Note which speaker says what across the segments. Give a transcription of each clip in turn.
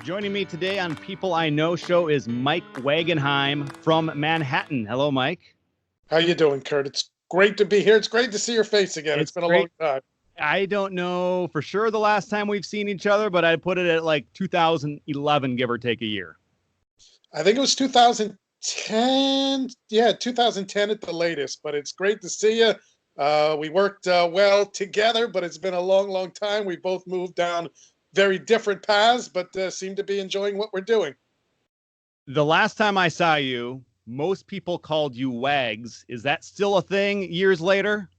Speaker 1: Joining me today on People I Know show is Mike Wagenheim from Manhattan. Hello, Mike.
Speaker 2: How you doing, Curt? It's great to be here. It's great to see your face again. It's been a long time.
Speaker 1: I don't know for sure the last time we've seen each other, but I'd put it at like 2011, give or take a year.
Speaker 2: I think it was 2010. Yeah, 2010 at the latest, but it's great to see you. We worked well together, but it's been a long, long time. We both moved down very different paths, but seem to be enjoying what we're doing.
Speaker 1: The last time I saw you, most people called you Wags. Is that still a thing years later?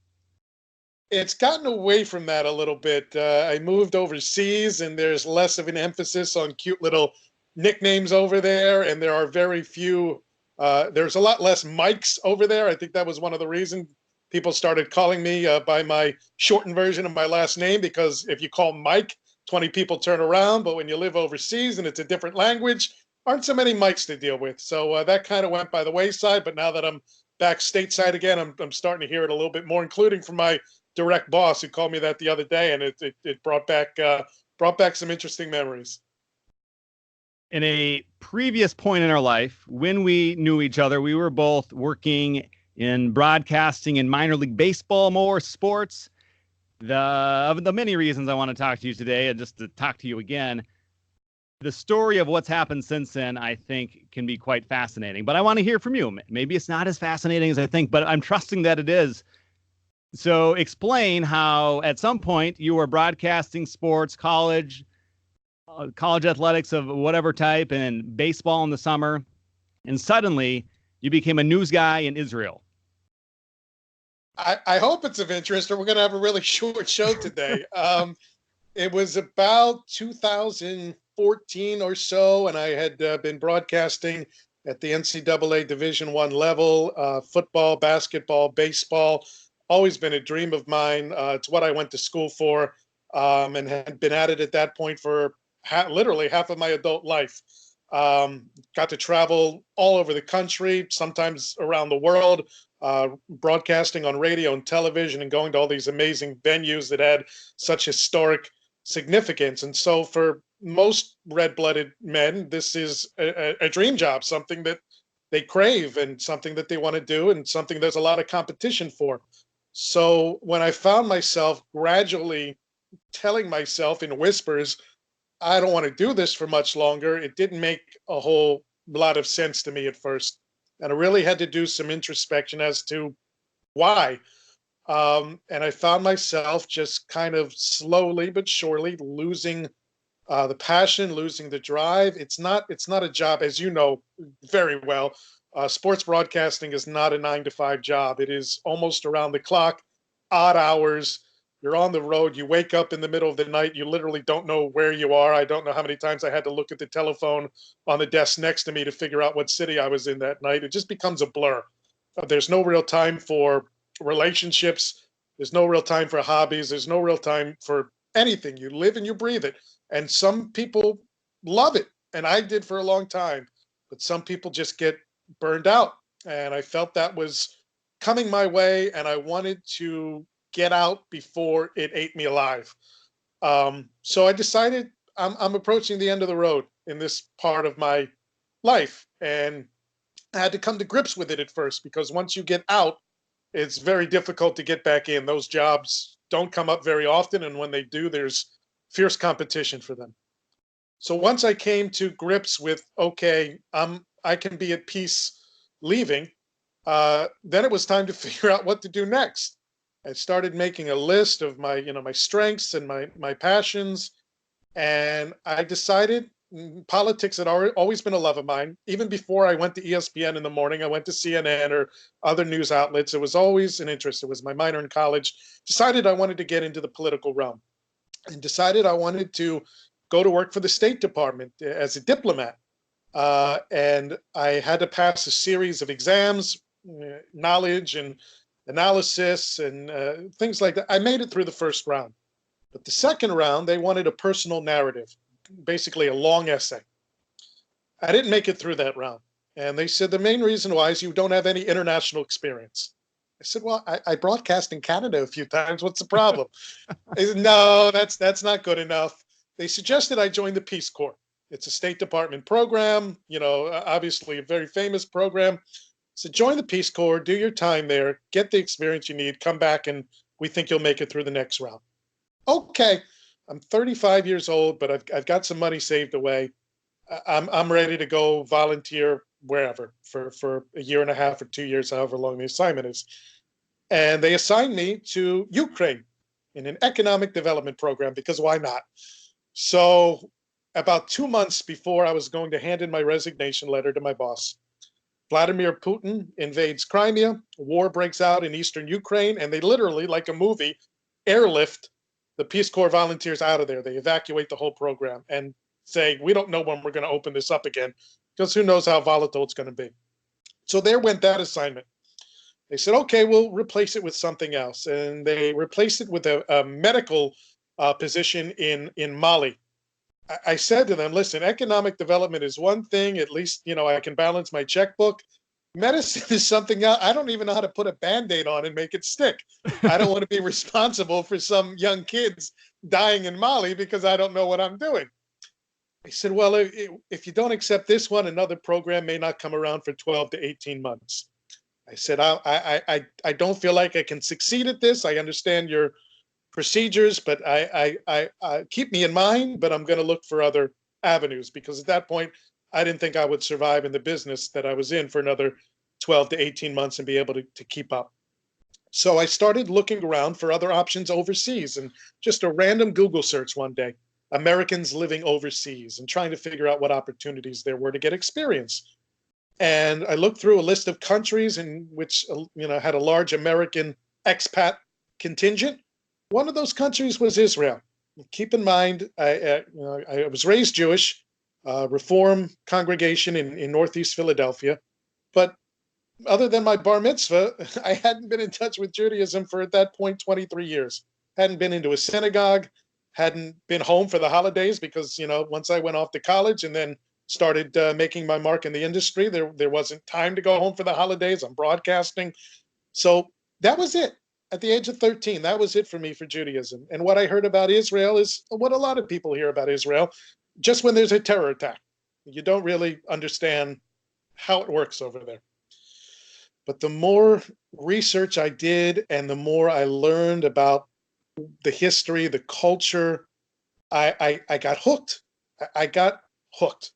Speaker 2: It's gotten away from that a little bit. I moved overseas, and there's less of an emphasis on cute little nicknames over there, and there are very few. There's a lot less Mikes over there. I think that was one of the reasons people started calling me by my shortened version of my last name, because if you call Mike, 20 people turn around, but when you live overseas and it's a different language, aren't so many Mikes to deal with. So that kind of went by the wayside. But now that I'm back stateside again, I'm starting to hear it a little bit more, including from my direct boss who called me that the other day, and it brought back some interesting memories.
Speaker 1: In a previous point in our life, when we knew each other, we were both working in broadcasting in minor league baseball, more sports. Of the many reasons I want to talk to you today, and just to talk to you again, the story of what's happened since then, I think, can be quite fascinating. But I want to hear from you. Maybe it's not as fascinating as I think, but I'm trusting that it is. So explain how at some point you were broadcasting sports, college athletics of whatever type, and baseball in the summer, and suddenly you became a news guy in Israel.
Speaker 2: I hope it's of interest, or we're going to have a really short show today. It was about 2014 or so, and I had been broadcasting at the NCAA Division I level, football, basketball, baseball. Always been a dream of mine. It's what I went to school for, and had been at it at that point for literally half of my adult life. Got to travel all over the country, sometimes around the world, broadcasting on radio and television, and going to all these amazing venues that had such historic significance. And so for most red-blooded men, this is a dream job, something that they crave and something that they want to do, and something there's a lot of competition for. So when I found myself gradually telling myself in whispers, I don't want to do this for much longer, it didn't make a whole lot of sense to me at first. And I really had to do some introspection as to why. And I found myself just kind of slowly but surely losing the passion, losing the drive. It's not a job, as you know very well. Sports broadcasting is not a 9-to-5 job. It is almost around the clock, odd hours. You're on the road. You wake up in the middle of the night. You literally don't know where you are. I don't know how many times I had to look at the telephone on the desk next to me to figure out what city I was in that night. It just becomes a blur. There's no real time for relationships. There's no real time for hobbies. There's no real time for anything. You live and you breathe it. And some people love it, and I did for a long time. But some people just get burned out. And I felt that was coming my way, and I wanted to get out before it ate me alive. So I decided I'm approaching the end of the road in this part of my life. And I had to come to grips with it at first, because once you get out, it's very difficult to get back in. Those jobs don't come up very often. And when they do, there's fierce competition for them. So once I came to grips with, okay, I can be at peace leaving, then it was time to figure out what to do next. I started making a list of my strengths and my passions, and I decided politics had always been a love of mine. Even before I went to ESPN in the morning, I went to CNN or other news outlets. It was always an interest. It was my minor in college. Decided I wanted to get into the political realm, and decided I wanted to go to work for the State Department as a diplomat. And I had to pass a series of exams, knowledge and analysis and things like that. I made it through the first round. But the second round, they wanted a personal narrative, basically a long essay. I didn't make it through that round. And they said, the main reason why is you don't have any international experience. I said, well, I broadcast in Canada a few times. What's the problem? They said, no, that's not good enough. They suggested I join the Peace Corps It's a State Department program, obviously a very famous program. So join the Peace Corps, do your time there, get the experience you need, come back, and we think you'll make it through the next round. Okay, I'm 35 years old, but I've got some money saved away. I'm ready to go volunteer wherever for a year and a half or 2 years, however long the assignment is. And they assigned me to Ukraine in an economic development program, because why not? So about 2 months before I was going to hand in my resignation letter to my boss, Vladimir Putin invades Crimea, war breaks out in eastern Ukraine, and they literally, like a movie, airlift the Peace Corps volunteers out of there. They evacuate the whole program and say, we don't know when we're going to open this up again, because who knows how volatile it's going to be. So there went that assignment. They said, okay, we'll replace it with something else. And they replaced it with a medical position in Mali. I said to them, listen, economic development is one thing. At least, I can balance my checkbook. Medicine is something else. I don't even know how to put a Band-Aid on and make it stick. I don't want to be responsible for some young kids dying in Mali because I don't know what I'm doing. I said, well, if you don't accept this one, another program may not come around for 12 to 18 months. I said, I don't feel like I can succeed at this. I understand your procedures, but I keep me in mind, but I'm going to look for other avenues, because at that point, I didn't think I would survive in the business that I was in for another 12 to 18 months and be able to keep up. So I started looking around for other options overseas, and just a random Google search one day, Americans living overseas, and trying to figure out what opportunities there were to get experience. And I looked through a list of countries in which, had a large American expat contingent. One of those countries was Israel. Keep in mind, I was raised Jewish, Reform congregation in Northeast Philadelphia. But other than my bar mitzvah, I hadn't been in touch with Judaism for, at that point, 23 years. Hadn't been into a synagogue, hadn't been home for the holidays, because, once I went off to college and then started making my mark in the industry, there wasn't time to go home for the holidays. I'm broadcasting. So that was it. At the age of 13, that was it for me for Judaism. And what I heard about Israel is what a lot of people hear about Israel. Just when there's a terror attack, you don't really understand how it works over there. But the more research I did and the more I learned about the history, the culture, I got hooked. I got hooked.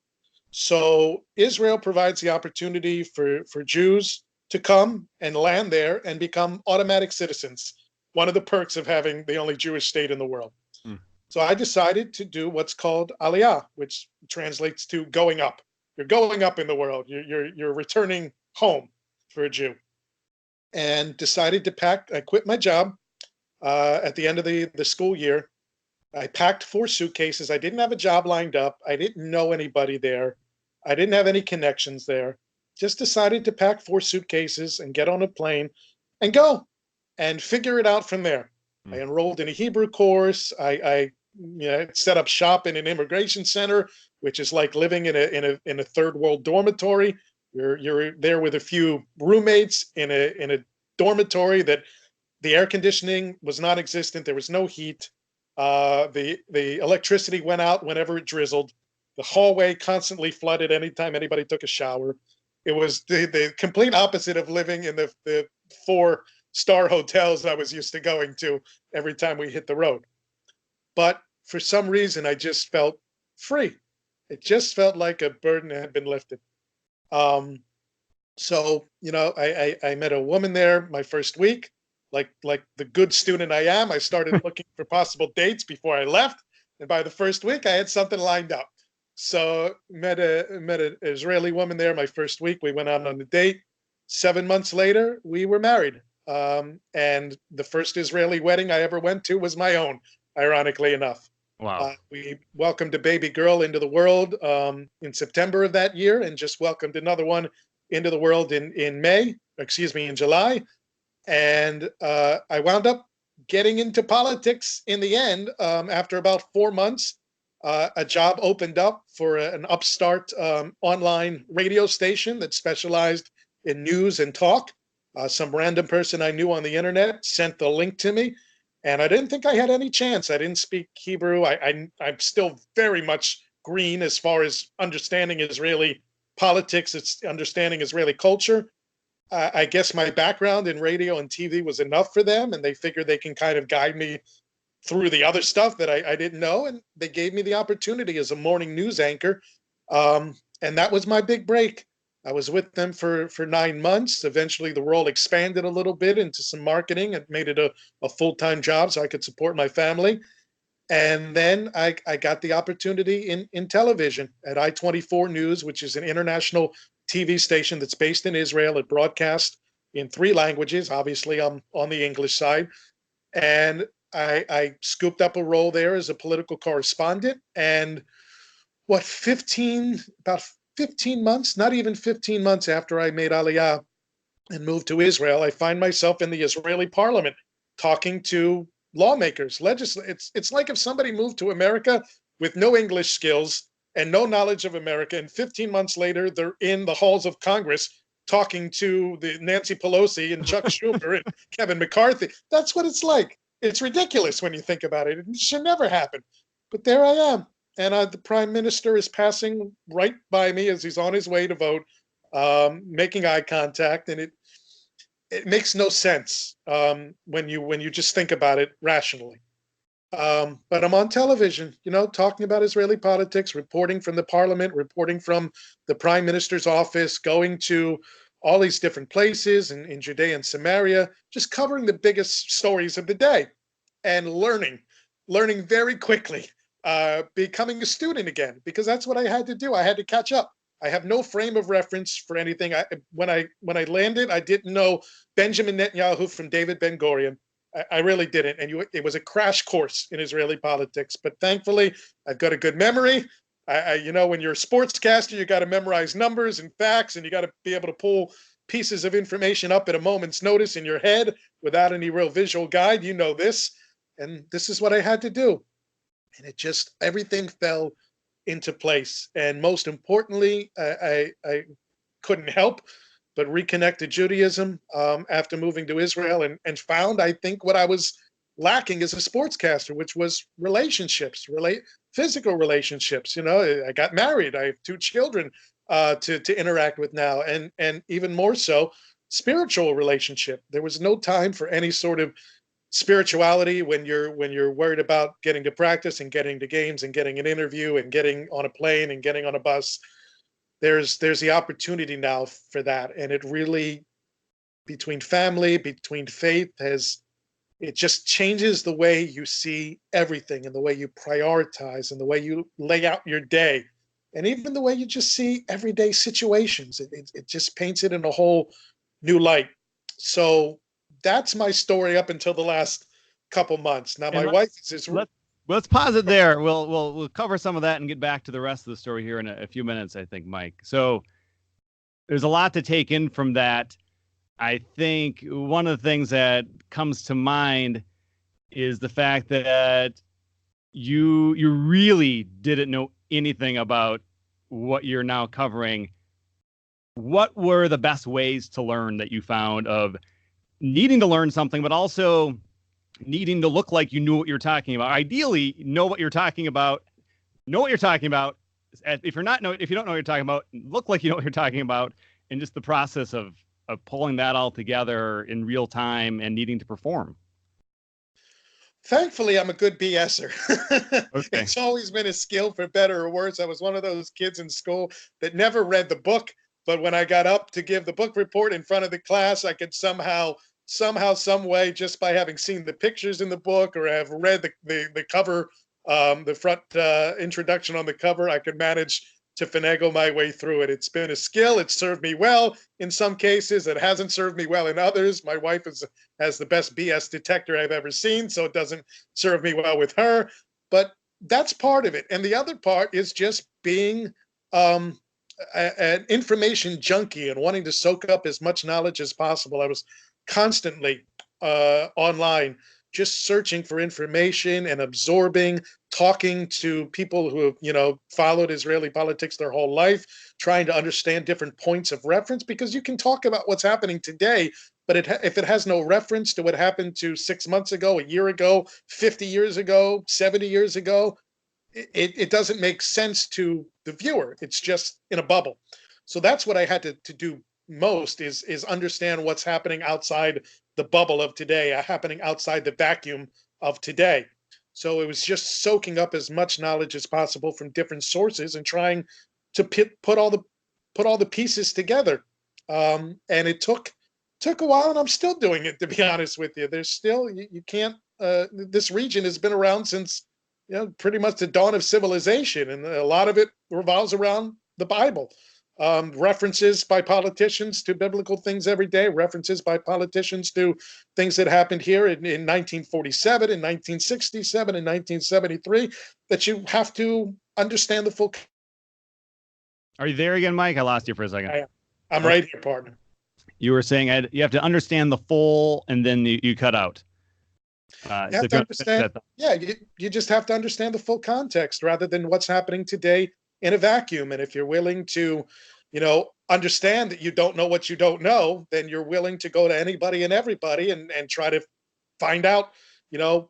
Speaker 2: So Israel provides the opportunity for Jews to come and land there and become automatic citizens. One of the perks of having the only Jewish state in the world. So I decided to do what's called Aliyah, which translates to going up. You're going up in the world. You're returning home for a Jew. And decided to pack. I quit my job at the end of the school year. I packed 4 suitcases. I didn't have a job lined up. I didn't know anybody there. I didn't have any connections there. Just decided to pack 4 suitcases and get on a plane and go and figure it out from there. I enrolled in a Hebrew course. I set up shop in an immigration center, which is like living in a third world dormitory. You're there with a few roommates in a dormitory that the air conditioning was non-existent. There was no heat. The electricity went out whenever it drizzled. The hallway constantly flooded anytime anybody took a shower. It was the complete opposite of living in the 4-star hotels I was used to going to every time we hit the road. But for some reason, I just felt free. It just felt like a burden had been lifted. So, I met a woman there my first week. Like the good student I am, I started looking for possible dates before I left. And by the first week, I had something lined up. So met an Israeli woman there my first week. We went out on a date. 7 months later, we were married. And the first Israeli wedding I ever went to was my own, ironically enough.
Speaker 1: Wow.
Speaker 2: We welcomed a baby girl into the world in September of that year, and just welcomed another one into the world in July. And I wound up getting into politics in the end. After about 4 months, a job opened up for an upstart online radio station that specialized in news and talk. Some random person I knew on the internet sent the link to me, and I didn't think I had any chance. I didn't speak Hebrew. I'm still very much green as far as understanding Israeli politics, it's understanding Israeli culture. I guess my background in radio and TV was enough for them, and they figured they can kind of guide me through the other stuff that I didn't know. And they gave me the opportunity as a morning news anchor. And that was my big break. I was with them for 9 months. Eventually, the role expanded a little bit into some marketing and made it a full-time job so I could support my family. And then I got the opportunity in television at I-24 News, which is an international TV station that's based in Israel. It broadcasts in 3 languages. Obviously, I'm on the English side. And I scooped up a role there as a political correspondent. And about 15 months, not even 15 months after I made Aliyah and moved to Israel, I find myself in the Israeli parliament talking to lawmakers, legislators. It's like if somebody moved to America with no English skills and no knowledge of America, and 15 months later, they're in the halls of Congress talking to the Nancy Pelosi and Chuck Schumer and Kevin McCarthy. That's what it's like. It's ridiculous when you think about it. It should never happen. But there I am. And the prime minister is passing right by me as he's on his way to vote, making eye contact. And it makes no sense when you just think about it rationally. But I'm on television, talking about Israeli politics, reporting from the parliament, reporting from the prime minister's office, going to all these different places in Judea and Samaria, just covering the biggest stories of the day and learning very quickly, becoming a student again, because that's what I had to do. I had to catch up. I have no frame of reference for anything. When I landed, I didn't know Benjamin Netanyahu from David Ben-Gurion. I really didn't. And it was a crash course in Israeli politics. But thankfully, I've got a good memory. When you're a sportscaster, you got to memorize numbers and facts, and you got to be able to pull pieces of information up at a moment's notice in your head without any real visual guide. You know this. And this is what I had to do. And everything fell into place. And most importantly, I couldn't help but reconnect to Judaism after moving to Israel and found, I think, what I was lacking as a sportscaster, which was relationships, physical relationships. I got married. I have 2 children to interact with now, and even more so, spiritual relationship. There was no time for any sort of spirituality when you're worried about getting to practice and getting to games and getting an interview and getting on a plane and getting on a bus. There's the opportunity now for that, and it really, between family, between faith, it just changes the way you see everything and the way you prioritize and the way you lay out your day, and even the way you just see everyday situations. It just paints it in a whole new light. So that's my story up until the last couple months. Now, my wife is.
Speaker 1: Let's pause it there. We'll cover some of that and get back to the rest of the story here in a few minutes, I think, Mike. So there's a lot to take in from that. I think one of the things that comes to mind is the fact that you really didn't know anything about what you're now covering. What were the best ways to learn that you found of needing to learn something, but also needing to look like you knew what you're talking about? Ideally, know what you're talking about. If you don't know what you're talking about, look like you know what you're talking about. And just the process of pulling that all together in real time and needing to perform.
Speaker 2: Thankfully, I'm a good BSer.
Speaker 1: Okay.
Speaker 2: It's always been a skill, for better or worse. I was one of those kids in school that never read the book, but when I got up to give the book report in front of the class, I could somehow, some way, just by having seen the pictures in the book or have read the cover, the front introduction on the cover, I could manage to finagle my way through it. It's been a skill. It's served me well in some cases. It hasn't served me well in others. My wife has the best BS detector I've ever seen, so it doesn't serve me well with her. But that's part of it. And the other part is just being an information junkie and wanting to soak up as much knowledge as possible. I was constantly online, just searching for information and absorbing, talking to people who have, followed Israeli politics their whole life, trying to understand different points of reference, because you can talk about what's happening today, but if it has no reference to what happened to 6 months ago, a year ago, 50 years ago, 70 years ago, it doesn't make sense to the viewer. It's just in a bubble. So that's what I had to do most is understand what's happening outside the bubble of today, happening outside the vacuum of today. So it was just soaking up as much knowledge as possible from different sources and trying to put all the pieces together. And it took a while, and I'm still doing it, to be honest with you. There's still you can't. This region has been around since pretty much the dawn of civilization, and a lot of it revolves around the Bible. References by politicians to biblical things every day, references by politicians to things that happened here in 1947, in 1967, in 1973, that you have to understand the full.
Speaker 1: Are you there again, Mike? I lost you for a second.
Speaker 2: I'm right here, partner.
Speaker 1: You were saying you have to understand the full, and then you cut out.
Speaker 2: You have to understand. Yeah, you just have to understand the full context rather than what's happening today in a vacuum. And if you're willing to, understand that you don't know what you don't know, then you're willing to go to anybody and everybody and try to find out,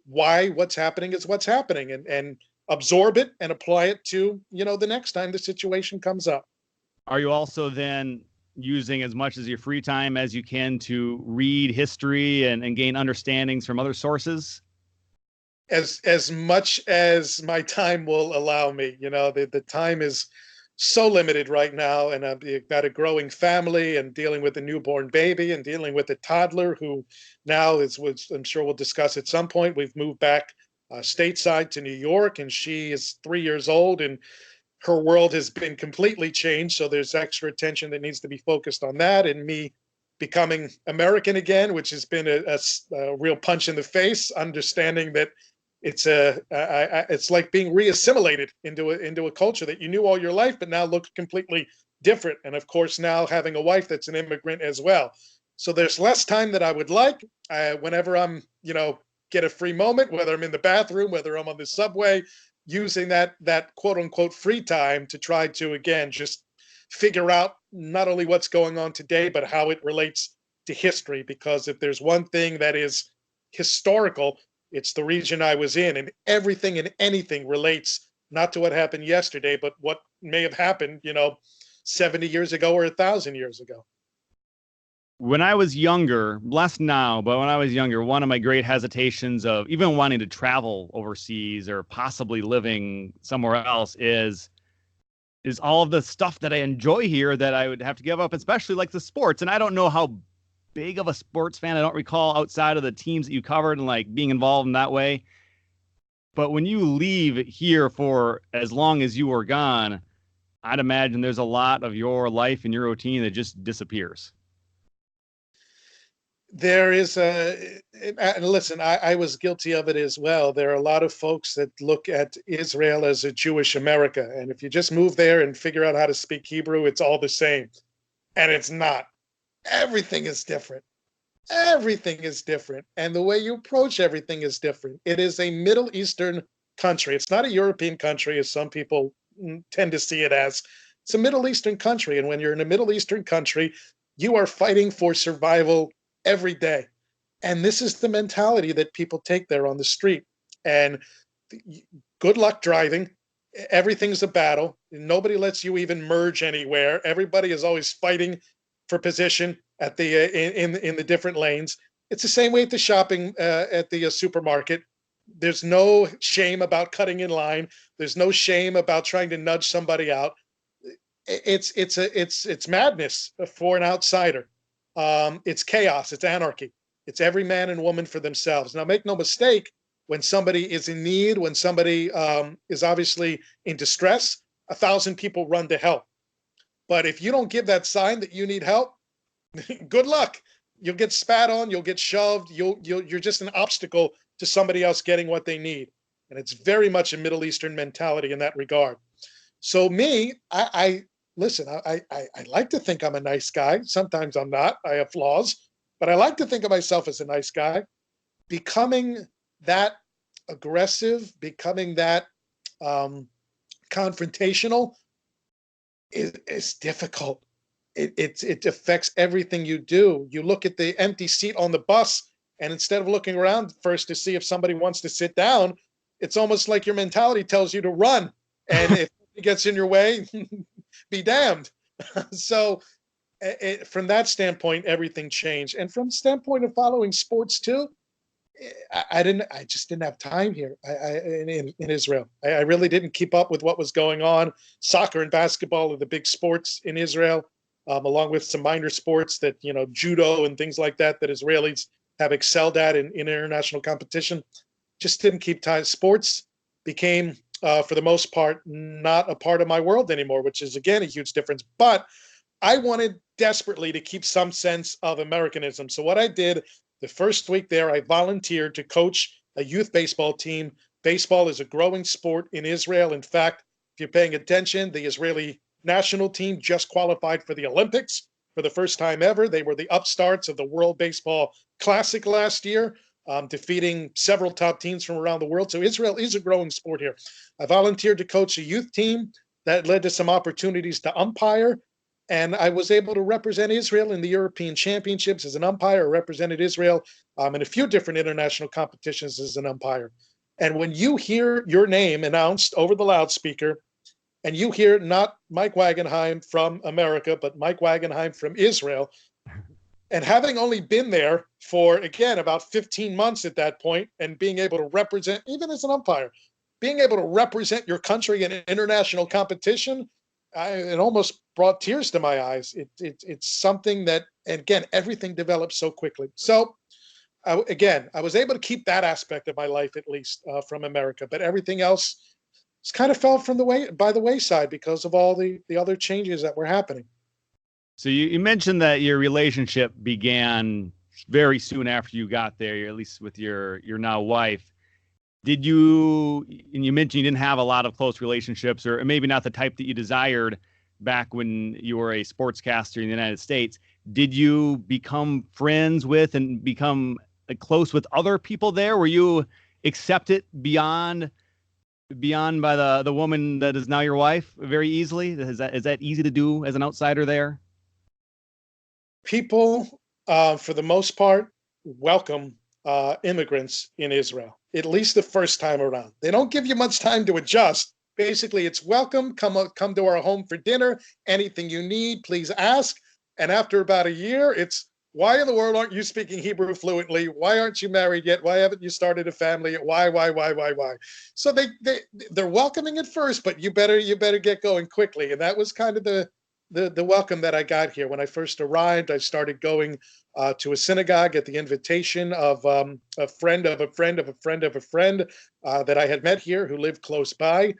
Speaker 2: why what's happening is what's happening, and absorb it and apply it to, the next time the situation comes up.
Speaker 1: Are you also then using as much of your free time as you can to read history and gain understandings from other sources?
Speaker 2: As much as my time will allow me. The time is so limited right now, and I've got a growing family and dealing with a newborn baby and dealing with a toddler who now is, which I'm sure we'll discuss at some point, we've moved back stateside to New York, and she is 3 years old, and her world has been completely changed. So there's extra attention that needs to be focused on that, and me becoming American again, which has been a real punch in the face, understanding that it's like being reassimilated into a culture that you knew all your life, but now looked completely different. And of course, now having a wife that's an immigrant as well. So there's less time that I would like. Whenever I'm, get a free moment, whether I'm in the bathroom, whether I'm on the subway, using that quote unquote free time to try to, again, just figure out not only what's going on today, but how it relates to history. Because if there's one thing that is historical, it's the region I was in, and everything and anything relates not to what happened yesterday, but what may have happened, 70 years ago or 1,000 years ago.
Speaker 1: When I was younger, less now, but when I was younger, one of my great hesitations of even wanting to travel overseas or possibly living somewhere else is all of the stuff that I enjoy here that I would have to give up, especially like the sports. And I don't know how big of a sports fan. I don't recall outside of the teams that you covered and like being involved in that way. But when you leave here for as long as you were gone, I'd imagine there's a lot of your life and your routine that just disappears.
Speaker 2: There is and listen, I was guilty of it as well. There are a lot of folks that look at Israel as a Jewish America. And if you just move there and figure out how to speak Hebrew, it's all the same. And it's not. Everything is different. Everything is different. And the way you approach everything is different. It is a Middle Eastern country. It's not a European country, as some people tend to see it as. It's a Middle Eastern country. And when you're in a Middle Eastern country, you are fighting for survival every day. And this is the mentality that people take there on the street. And good luck driving. Everything's a battle. Nobody lets you even merge anywhere. Everybody is always fighting for position at the in the different lanes. It's the same way at the shopping at the supermarket. There's no shame about cutting in line. There's no shame about trying to nudge somebody out. It's madness for an outsider. It's chaos. It's anarchy. It's every man and woman for themselves. Now, make no mistake, when somebody is in need, when somebody is obviously in distress, 1,000 people run to help. But if you don't give that sign that you need help, good luck. You'll get spat on. You'll get shoved. You're just an obstacle to somebody else getting what they need. And it's very much a Middle Eastern mentality in that regard. So me, listen, I like to think I'm a nice guy. Sometimes I'm not. I have flaws, but I like to think of myself as a nice guy. Becoming that aggressive, becoming that confrontational is difficult. It affects everything you do. You look at the empty seat on the bus, and instead of looking around first to see if somebody wants to sit down, it's almost like your mentality tells you to run. And if it gets in your way, be damned. So from that standpoint, everything changed. And from the standpoint of following sports too, I just didn't have time here in Israel. I really didn't keep up with what was going on. Soccer and basketball are the big sports in Israel, along with some minor sports that, judo and things like that, that Israelis have excelled at in international competition. Just didn't keep time. Sports became, for the most part, not a part of my world anymore, which is, again, a huge difference. But I wanted desperately to keep some sense of Americanism. So what I did the first week there, I volunteered to coach a youth baseball team. Baseball is a growing sport in Israel. In fact, if you're paying attention, the Israeli national team just qualified for the Olympics for the first time ever. They were the upstarts of the World Baseball Classic last year, defeating several top teams from around the world. So Israel is a growing sport here. I volunteered to coach a youth team. That led to some opportunities to umpire. And I was able to represent Israel in the European Championships as an umpire. I represented Israel in a few different international competitions as an umpire. And when you hear your name announced over the loudspeaker, and you hear not Mike Wagenheim from America, but Mike Wagenheim from Israel, and having only been there for, again, about 15 months at that point, and being able to represent, even as an umpire, being able to represent your country in international competition, it almost brought tears to my eyes. It's something that, again, everything develops so quickly. So, again, I was able to keep that aspect of my life, at least, from America, but everything else just kind of fell by the wayside because of all the other changes that were happening.
Speaker 1: So you mentioned that your relationship began very soon after you got there, at least with your now wife. And you mentioned you didn't have a lot of close relationships, or maybe not the type that you desired back when you were a sportscaster in the United States. Did you become friends with and become close with other people there? Were you accepted beyond by the woman that is now your wife very easily? Is that easy to do as an outsider there?
Speaker 2: People, for the most part, welcome immigrants in Israel, at least the first time around. They don't give you much time to adjust. Basically, it's welcome, come to our home for dinner, anything you need, please ask. And after about a year, it's, why in the world aren't you speaking Hebrew fluently? Why aren't you married yet? Why haven't you started a family yet? Why? So they're welcoming at first, but you better get going quickly. And that was kind of the welcome that I got here. When I first arrived, I started going to a synagogue at the invitation of a friend of a friend of a friend of a friend that I had met here who lived close by.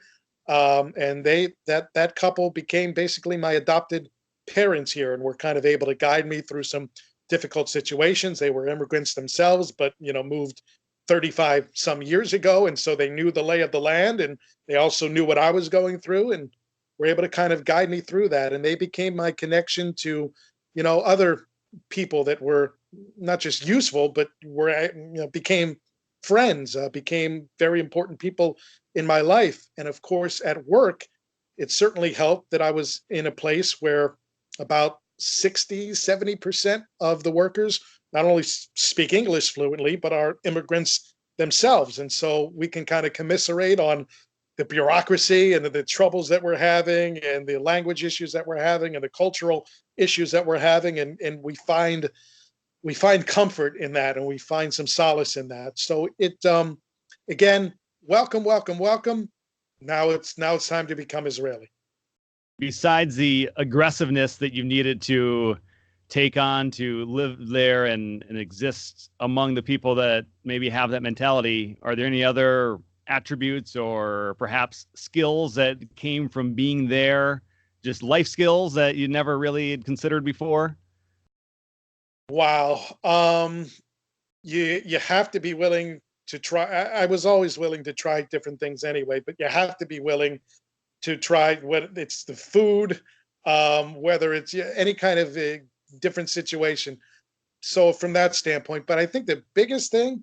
Speaker 2: And that couple became basically my adopted parents here, and were kind of able to guide me through some difficult situations. They were immigrants themselves, but moved 35 some years ago, and so they knew the lay of the land, and they also knew what I was going through, and were able to kind of guide me through that. And they became my connection to other people that were not just useful, but became friends, became very important people in my life. And of course, at work, it certainly helped that I was in a place where about 60-70% of the workers not only speak English fluently, but are immigrants themselves. And so we can kind of commiserate on the bureaucracy and the troubles that we're having, and the language issues that we're having, and the cultural issues that we're having. And we find comfort in that, and we find some solace in that. So again, welcome. Now it's time to become Israeli.
Speaker 1: Besides the aggressiveness that you needed to take on to live there and exist among the people that maybe have that mentality, are there any other attributes or perhaps skills that came from being there, just life skills that you never really had considered before?
Speaker 2: Wow. You have to be willing to try. I was always willing to try different things anyway, but you have to be willing to try, whether it's the food, whether it's any kind of a different situation. So from that standpoint, but I think the biggest thing,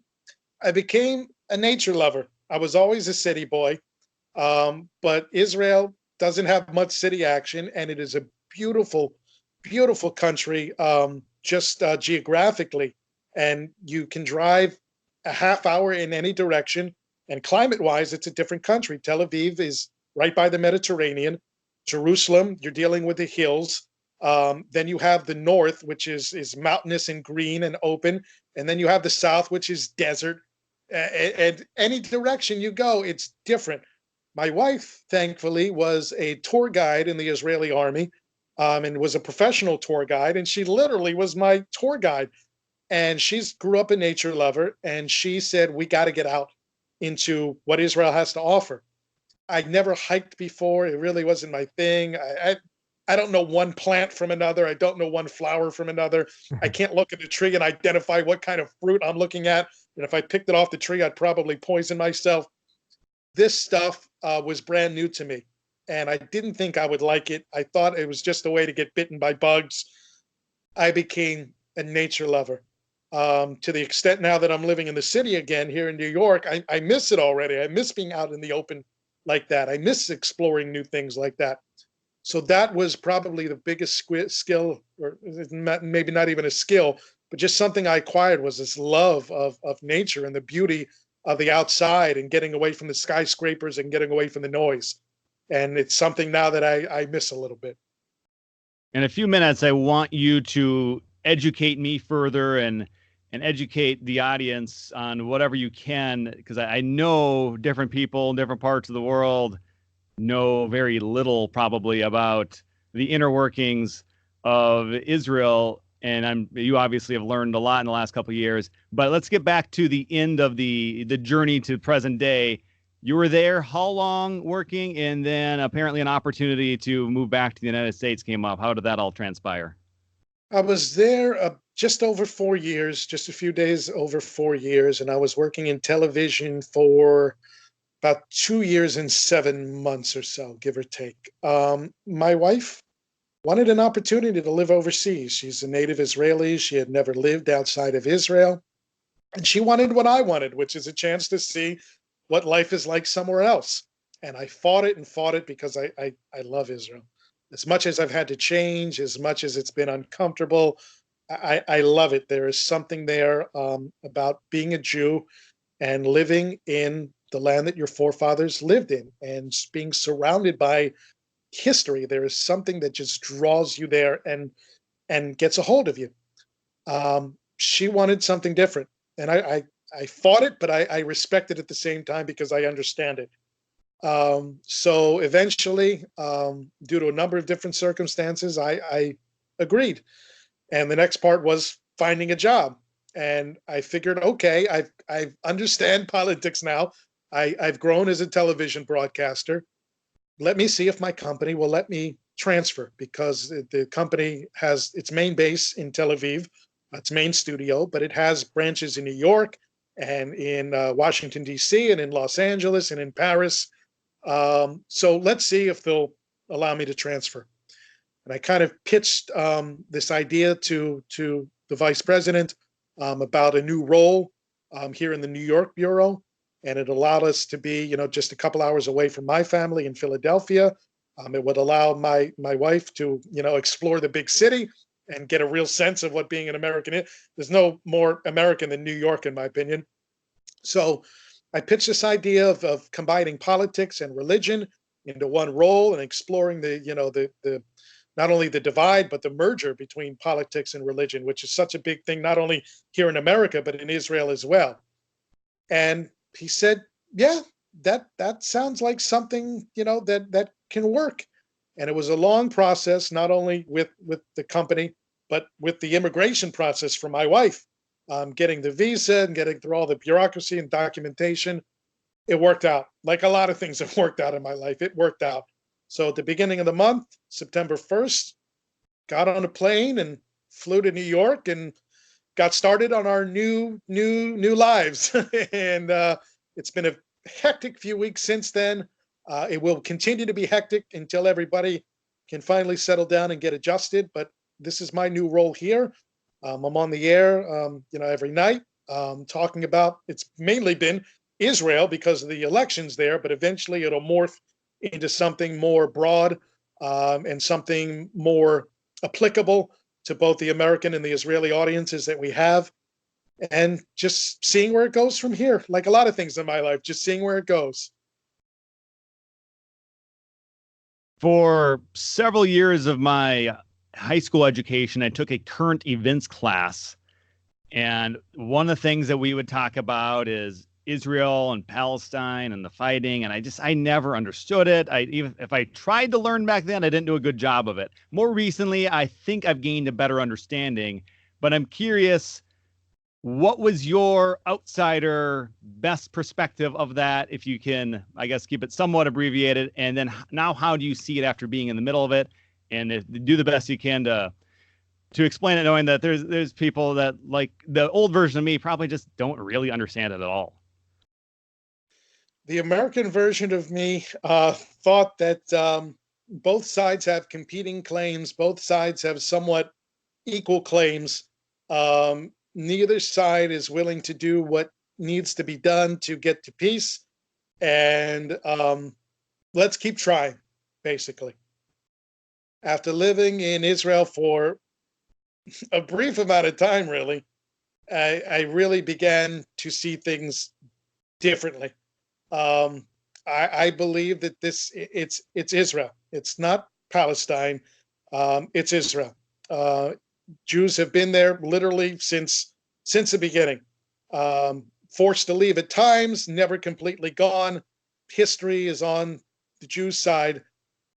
Speaker 2: I became a nature lover. I was always a city boy, but Israel doesn't have much city action, and it is a beautiful, beautiful country, just geographically. And you can drive a half hour in any direction, And climate-wise, it's a different country. Tel Aviv is right by the Mediterranean. Jerusalem, you're dealing with the hills. Then you have the north, which is mountainous and green and open, and then you have the south, which is desert. And any direction you go, it's different. My wife, thankfully, was a tour guide in the Israeli army, and was a professional tour guide, and she literally was my tour guide. And she's grew up a nature lover, and she said we got to get out into what Israel has to offer. I never hiked before. It really wasn't my thing. I don't know one plant from another. I don't know one flower from another. I can't look at a tree and identify what kind of fruit I'm looking at. And if I picked it off the tree, I'd probably poison myself. This stuff was brand new to me, and I didn't think I would like it. I thought it was just a way to get bitten by bugs. I became a nature lover, to the extent now that I'm living in the city again here in New York. I miss it already. I miss being out in the open like that. I miss exploring new things like that. So that was probably the biggest skill, or maybe not even a skill, but just something I acquired, was this love of nature and the beauty of the outside, and getting away from the skyscrapers and getting away from the noise. And it's something now that I miss a little bit.
Speaker 1: In a few minutes, I want you to educate me further and educate the audience on whatever you can, because I know different people in different parts of the world know very little probably about the inner workings of Israel. And you obviously have learned a lot in the last couple of years. But let's get back to the end of the journey to present day. You were there how long working, and then apparently an opportunity to move back to the United States came up. How did that all transpire?
Speaker 2: I was there just over 4 years, just a few days over 4 years, and I was working in television for about 2 years and 7 months or so, give or take. My wife wanted an opportunity to live overseas. She's a native Israeli. She had never lived outside of Israel. And she wanted what I wanted, which is a chance to see what life is like somewhere else. And I fought it and fought it because I love Israel. As much as I've had to change, as much as it's been uncomfortable, I love it. There is something there about being a Jew and living in the land that your forefathers lived in, and being surrounded by history. There is something that just draws you there and gets a hold of you. She wanted something different, and I fought it, but I respect it at the same time because I understand it. So eventually, due to a number of different circumstances, I agreed. And the next part was finding a job. And I figured, okay, I understand politics now. I've grown as a television broadcaster. Let me see if my company will let me transfer, because the company has its main base in Tel Aviv, its main studio, but it has branches in New York and in Washington, D.C., and in Los Angeles and in Paris. So let's see if they'll allow me to transfer. And I kind of pitched this idea to the vice president about a new role here in the New York bureau. And it allowed us to be, just a couple hours away from my family in Philadelphia. It would allow my wife to, explore the big city and get a real sense of what being an American is. There's no more American than New York, in my opinion. So I pitched this idea of combining politics and religion into one role, and exploring the not only the divide, but the merger between politics and religion, which is such a big thing, not only here in America, but in Israel as well. And he said, yeah, that sounds like something, that can work. And it was a long process, not only with the company, but with the immigration process for my wife, getting the visa and getting through all the bureaucracy and documentation. It worked out. Like a lot of things have worked out in my life, it worked out. So at the beginning of the month, September 1st, got on a plane and flew to New York and got started on our new lives. And it's been a hectic few weeks since then. It will continue to be hectic until everybody can finally settle down and get adjusted. But this is my new role here. I'm on the air, every night, talking about. It's mainly been Israel because of the elections there, but eventually it'll morph into something more broad, and something more applicable to both the American and the Israeli audiences that we have. and just seeing where it goes from here. Like a lot of things in my life, just seeing where it goes.
Speaker 1: For several years of my high school education, I took a current events class. And one of the things that we would talk about is Israel and Palestine and the fighting. And I never understood it. Even if I tried to learn back then, I didn't do a good job of it. More recently, I think I've gained a better understanding, but I'm curious, what was your outsider best perspective of that? If you can, I guess, keep it somewhat abbreviated. And then now, how do you see it after being in the middle of it? And do the best you can to explain it, knowing that there's people that, like the old version of me, probably just don't really understand it at all.
Speaker 2: The American version of me thought that both sides have competing claims, both sides have somewhat equal claims. Neither side is willing to do what needs to be done to get to peace. And let's keep trying, basically. After living in Israel for a brief amount of time, really, I really began to see things differently. I believe that it's Israel. It's not Palestine. It's Israel. Jews have been there literally since the beginning. Forced to leave at times, never completely gone. History is on the Jews' side,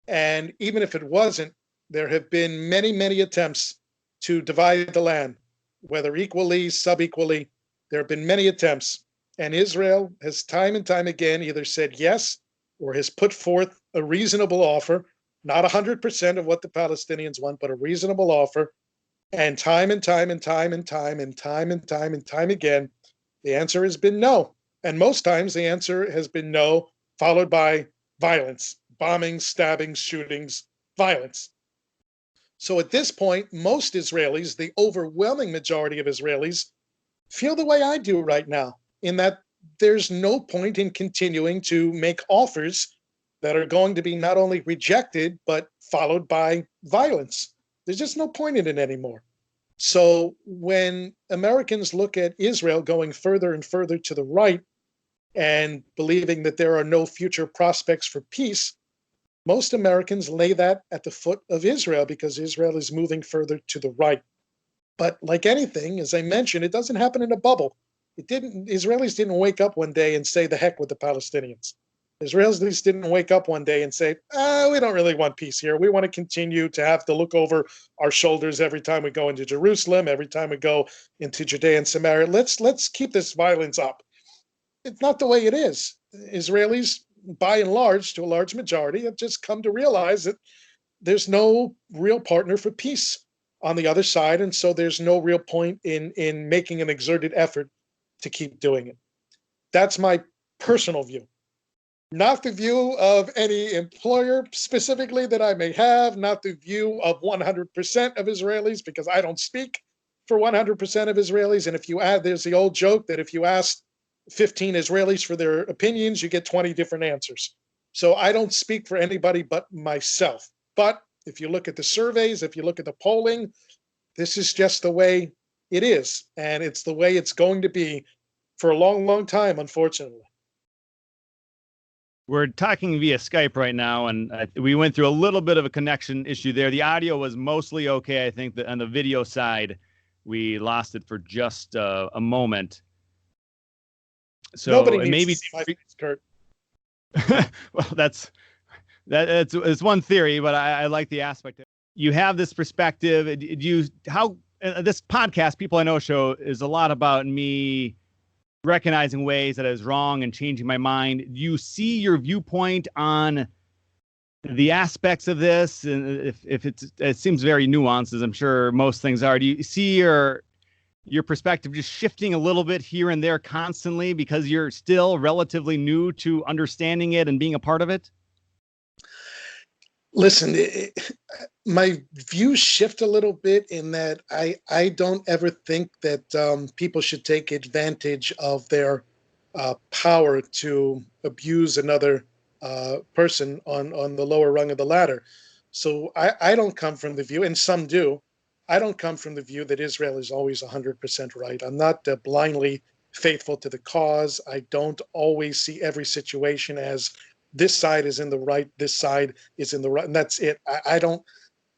Speaker 2: and even if it wasn't, there have been many, many attempts to divide the land, whether equally, sub-equally. There have been many attempts, and Israel has time and time again either said yes or has put forth a reasonable offer, not 100% of what the Palestinians want, but a reasonable offer. And time and time and time and time and time and time and time again, the answer has been no. And most times the answer has been no, followed by violence, bombings, stabbings, shootings, violence. So at this point, most Israelis, the overwhelming majority of Israelis, feel the way I do right now, in that there's no point in continuing to make offers that are going to be not only rejected, but followed by violence. There's just no point in it anymore. So when Americans look at Israel going further and further to the right and believing that there are no future prospects for peace, most Americans lay that at the foot of Israel because Israel is moving further to the right. But like anything, as I mentioned, it doesn't happen in a bubble. Israelis didn't wake up one day and say the heck with the Palestinians. Israelis didn't wake up one day and say, we don't really want peace here. We want to continue to have to look over our shoulders every time we go into Jerusalem, every time we go into Judea and Samaria. Let's keep this violence up. It's not the way it is. Israelis, by and large, to a large majority, have just come to realize that there's no real partner for peace on the other side, and so there's no real point in making an exerted effort to keep doing it. That's my personal view. Not the view of any employer specifically that I may have, not the view of 100% of Israelis, because I don't speak for 100% of Israelis. And if you add, there's the old joke that if you ask 15 Israelis for their opinions, you get 20 different answers. So I don't speak for anybody but myself. But if you look at the surveys, if you look at the polling, this is just the way it is. And it's the way it's going to be for a long, long time, unfortunately.
Speaker 1: We're talking via Skype right now, and we went through a little bit of a connection issue there. The audio was mostly okay. I think that on the video side, we lost it for just a moment. So
Speaker 2: nobody needs
Speaker 1: maybe
Speaker 2: to see my face, Curt.
Speaker 1: well, it's one theory, but I like the aspect. You have this perspective. This podcast, People I Know Show, is a lot about me recognizing ways that I was wrong and changing my mind. Do you see your viewpoint on the aspects of this? And if it seems very nuanced, as I'm sure most things are. Do you see your perspective just shifting a little bit here and there constantly because you're still relatively new to understanding it and being a part of it?
Speaker 2: Listen, my views shift a little bit in that I don't ever think that people should take advantage of their power to abuse another person on the lower rung of the ladder. So I don't come from the view, and some do, I don't come from the view that Israel is always 100% right. I'm not blindly faithful to the cause. I don't always see every situation as this side is in the right, this side is in the right, and that's it. I don't.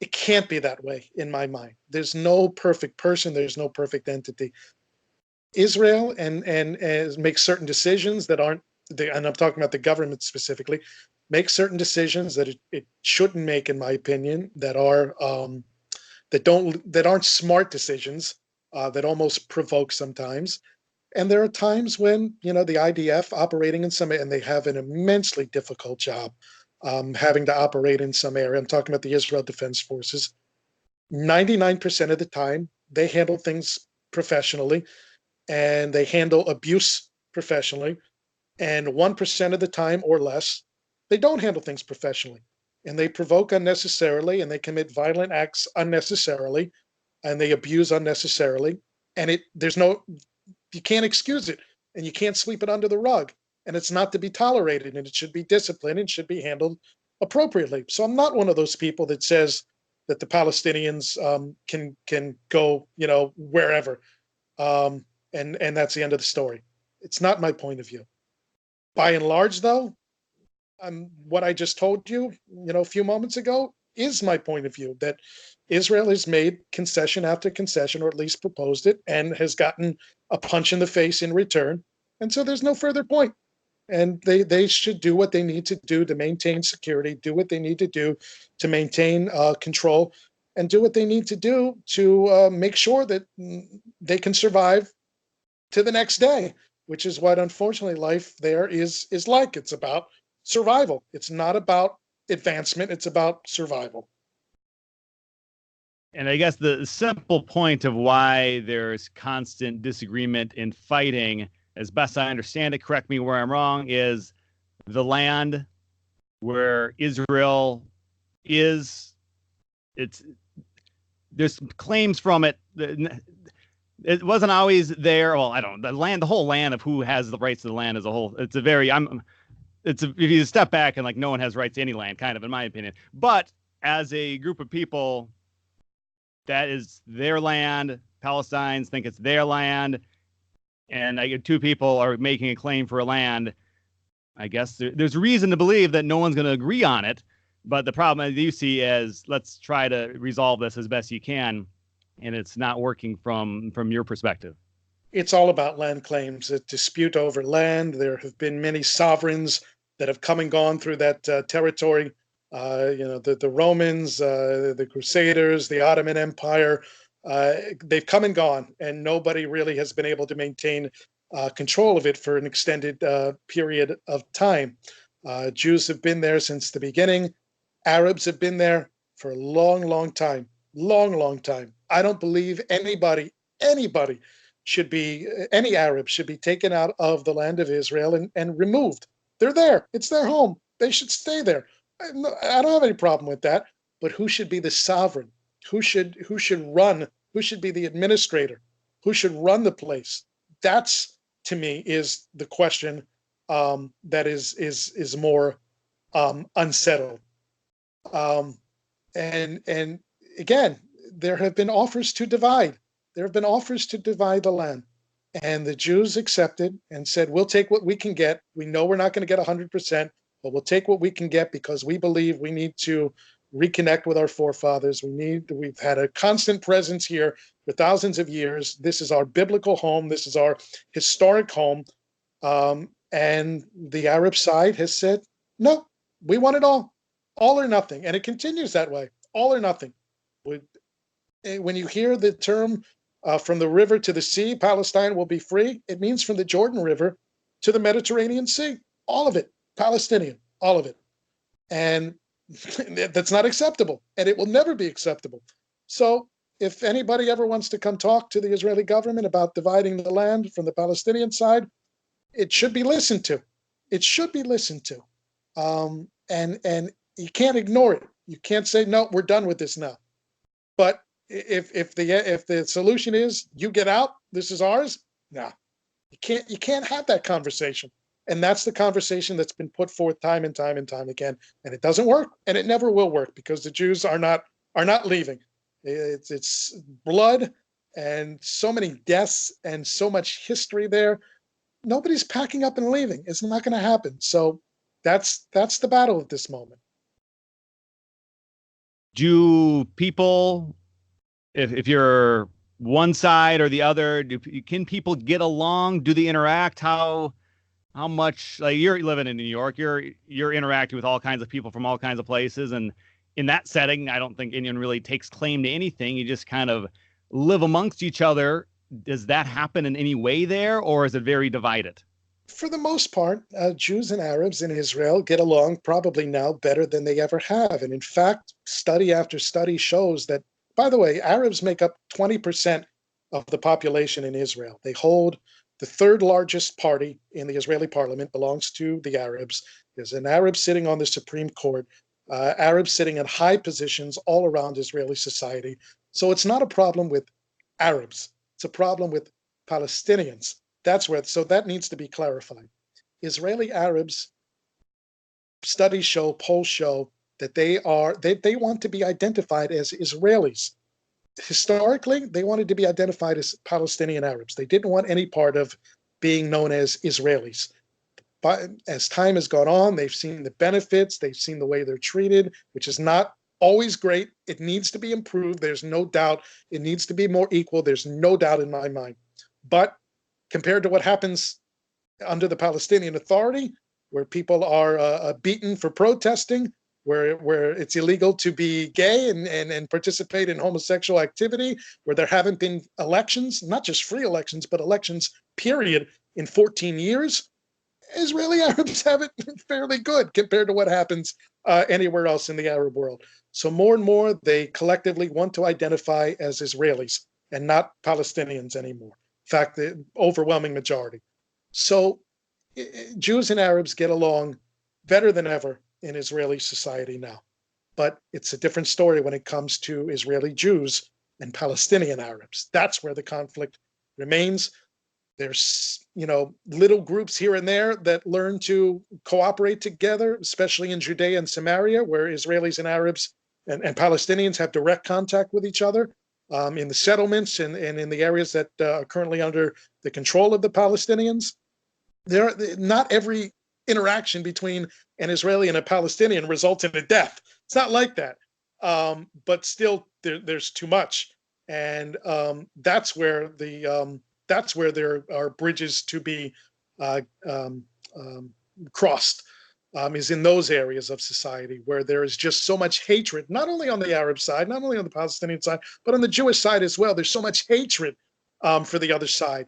Speaker 2: It can't be that way in my mind. There's no perfect person. There's no perfect entity. Israel and makes certain decisions that aren't, and I'm talking about the government specifically, makes certain decisions that it shouldn't make, in my opinion, that aren't smart decisions, that almost provoke sometimes. And there are times when the IDF operating in some, and they have an immensely difficult job, having to operate in some area. I'm talking about the Israel Defense Forces. 99% of the time, they handle things professionally, and they handle abuse professionally. And 1% of the time or less, they don't handle things professionally. And they provoke unnecessarily, and they commit violent acts unnecessarily, and they abuse unnecessarily. And you can't excuse it, and you can't sweep it under the rug. And it's not to be tolerated, and it should be disciplined and should be handled appropriately. So I'm not one of those people that says that the Palestinians can go, wherever. And that's the end of the story. It's not my point of view. By and large, though, what I just told you, a few moments ago, is my point of view, that Israel has made concession after concession, or at least proposed it, and has gotten a punch in the face in return. And so there's no further point. And they should do what they need to do to maintain security, do what they need to do to maintain control, and do what they need to do to make sure that they can survive to the next day, which is what, unfortunately, life there is like. It's about survival. It's not about advancement. It's about survival.
Speaker 1: And I guess the simple point of why there's constant disagreement and fighting, as best I understand it, correct me where I'm wrong, is the land where Israel is. There's claims from it. It wasn't always there. Well, I don't. The whole land of who has the rights to the land as a whole. If you step back and no one has rights to any land, kind of, in my opinion. But as a group of people, that is their land. Palestinians think it's their land, and two people are making a claim for a land. I guess there's reason to believe that no one's going to agree on it. But the problem, as you see, is let's try to resolve this as best you can, and it's not working from your perspective.
Speaker 2: It's all about land claims, a dispute over land. There have been many sovereigns that have come and gone through that territory. The Romans, the Crusaders, the Ottoman Empire, they've come and gone, and nobody really has been able to maintain control of it for an extended period of time. Jews have been there since the beginning. Arabs have been there for a long, long time. Long time. I don't believe anybody any Arab should be taken out of the land of Israel and removed. They're there. It's their home. They should stay there. I don't have any problem with that. But who should be the sovereign? Who should run? Who should be the administrator? Who should run the place? That's, to me, is the question that is more unsettled. And again, there have been offers to divide. There have been offers to divide the land. And the Jews accepted and said, we'll take what we can get. We know we're not going to get 100%, but we'll take what we can get because we believe we need to reconnect with our forefathers. We've had a constant presence here for thousands of years. This is our biblical home. This is our historic home. And the Arab side has said, no, we want it all or nothing. And it continues that way, all or nothing. When you hear the term from the river to the sea, Palestine will be free, it means from the Jordan River to the Mediterranean Sea, all of it, Palestinian, all of it. And that's not acceptable, and it will never be acceptable. So if anybody ever wants to come talk to the Israeli government about dividing the land from the Palestinian side, it should be listened to. It should be listened to. And you can't ignore it. You can't say, no, we're done with this now. But if the solution is you get out, this is ours, no, you can't have that conversation. And that's the conversation that's been put forth time and time and time again. And it doesn't work, and it never will work, because the Jews are not leaving. It's blood and so many deaths and so much history there. Nobody's packing up and leaving. It's not going to happen. So that's the battle at this moment.
Speaker 1: Do people, if you're one side or the other, can people get along? Do they interact? How much, like, you're living in New York, you're interacting with all kinds of people from all kinds of places, and in that setting, I don't think anyone really takes claim to anything. You just kind of live amongst each other. Does that happen in any way there, or is it very divided?
Speaker 2: For the most part, Jews and Arabs in Israel get along probably now better than they ever have. And in fact, study after study shows that, by the way, Arabs make up 20% of the population in Israel. They hold the third largest party in the Israeli parliament, belongs to the Arabs. There's an Arab sitting on the Supreme Court, Arabs sitting in high positions all around Israeli society. So it's not a problem with Arabs, it's a problem with Palestinians. So that needs to be clarified. Israeli Arabs, studies show, polls show that they want to be identified as Israelis. Historically, they wanted to be identified as Palestinian Arabs. They didn't want any part of being known as Israelis. But as time has gone on, they've seen the benefits, they've seen the way they're treated, which is not always great. It needs to be improved. There's no doubt. It needs to be more equal. There's no doubt in my mind. But compared to what happens under the Palestinian Authority, where people are beaten for protesting, where it's illegal to be gay and participate in homosexual activity, where there haven't been elections, not just free elections, but elections, period, in 14 years, Israeli Arabs have it fairly good compared to what happens anywhere else in the Arab world. So more and more, they collectively want to identify as Israelis and not Palestinians anymore. In fact, the overwhelming majority. So Jews and Arabs get along better than ever in Israeli society now. But it's a different story when it comes to Israeli Jews and Palestinian Arabs. That's where the conflict remains. There's, little groups here and there that learn to cooperate together, especially in Judea and Samaria, where Israelis and Arabs and Palestinians have direct contact with each other. In the settlements and in the areas that are currently under the control of the Palestinians. Not every interaction between an Israeli and a Palestinian results in a death. It's not like that. But still, there's too much. And that's where there are bridges to be crossed. Is in those areas of society where there is just so much hatred, not only on the Arab side, not only on the Palestinian side, but on the Jewish side as well. There's so much hatred for the other side.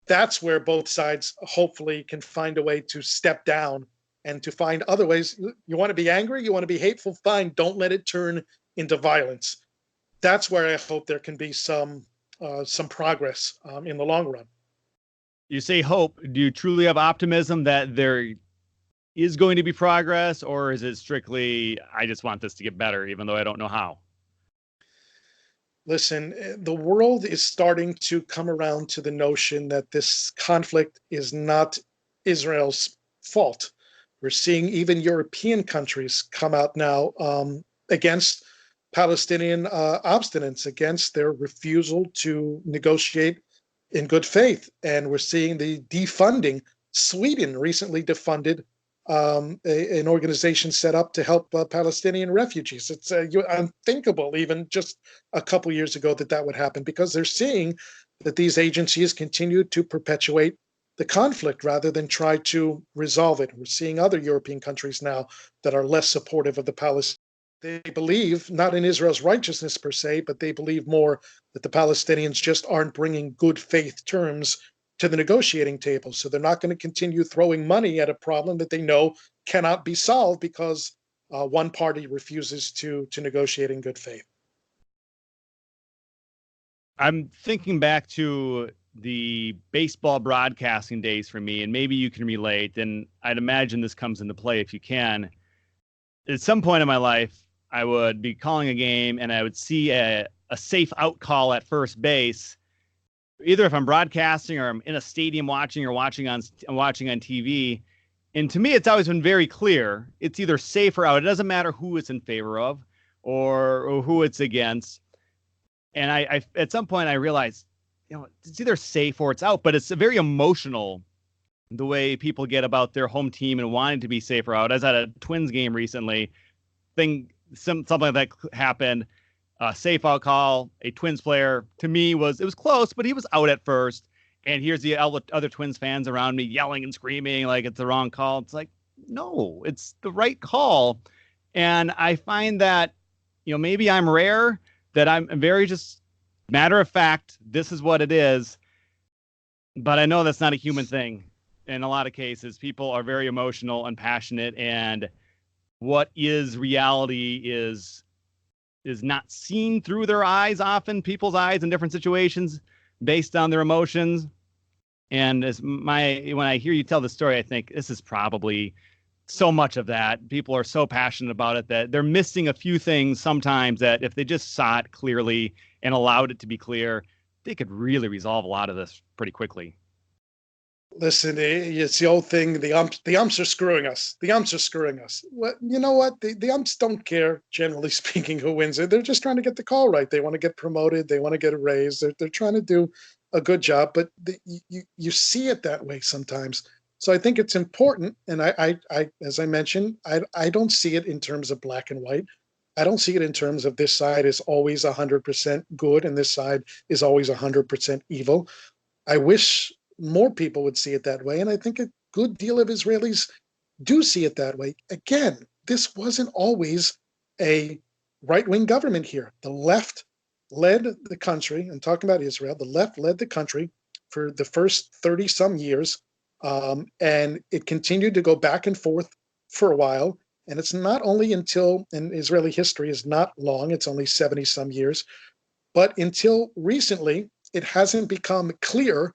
Speaker 2: That's where both sides hopefully can find a way to step down and to find other ways. You want to be angry, you want to be hateful, fine. Don't let it turn into violence. That's where I hope there can be some progress in the long run.
Speaker 1: You say hope. Do you truly have optimism that there is going to be progress, or is it strictly, I just want this to get better, even though I don't know how?
Speaker 2: Listen, the world is starting to come around to the notion that this conflict is not Israel's fault. We're seeing even European countries come out now against Palestinian obstinance, against their refusal to negotiate in good faith. And we're seeing the defunding. Sweden recently defunded an organization set up to help Palestinian refugees. It's unthinkable, even just a couple years ago, that would happen, because they're seeing that these agencies continue to perpetuate the conflict rather than try to resolve it. We're seeing other European countries now that are less supportive of the Palestinians. They believe not in Israel's righteousness per se, but they believe more that the Palestinians just aren't bringing good faith terms to the negotiating table. So they're not going to continue throwing money at a problem that they know cannot be solved because one party refuses to negotiate in good faith.
Speaker 1: I'm thinking back to the baseball broadcasting days for me, and maybe you can relate, and I'd imagine this comes into play if you can. At some point in my life, I would be calling a game and I would see a safe out call at first base, either if I'm broadcasting or I'm in a stadium watching or watching on TV. And to me, it's always been very clear. It's either safe or out. It doesn't matter who it's in favor of or who it's against. And I at some point I realized, it's either safe or it's out, but it's very emotional the way people get about their home team and wanting to be safe or out. I was at a Twins game recently. Something like that happened. Safe out call. A Twins player, to me, it was close, but he was out at first. And here's the other Twins fans around me yelling and screaming like it's the wrong call. It's like, no, it's the right call. And I find that, maybe I'm rare, that I'm very just matter of fact, this is what it is. But I know that's not a human thing. In a lot of cases, people are very emotional and passionate, and what is reality is not seen through their eyes, often people's eyes in different situations based on their emotions. And when I hear you tell the story, I think this is probably so much of that. People are so passionate about it that they're missing a few things sometimes, that if they just saw it clearly and allowed it to be clear, they could really resolve a lot of this pretty quickly.
Speaker 2: Listen, it's the old thing. The umps are screwing us. The umps are screwing us. What, you know what? The umps don't care, generally speaking, who wins it. They're just trying to get the call right. They want to get promoted. They want to get a raise. They're trying to do a good job, but you see it that way sometimes. So I think it's important. And I as I mentioned, I don't see it in terms of black and white. I don't see it in terms of this side is always 100% good and this side is always 100% evil. I wish more people would see it that way. And I think a good deal of Israelis do see it that way. Again, this wasn't always a right-wing government here. The left led the country, and talking about Israel, the left led the country for the first 30 some years. And it continued to go back and forth for a while. And it's not only until, and Israeli history is not long, it's only 70 some years, but until recently, it hasn't become clear,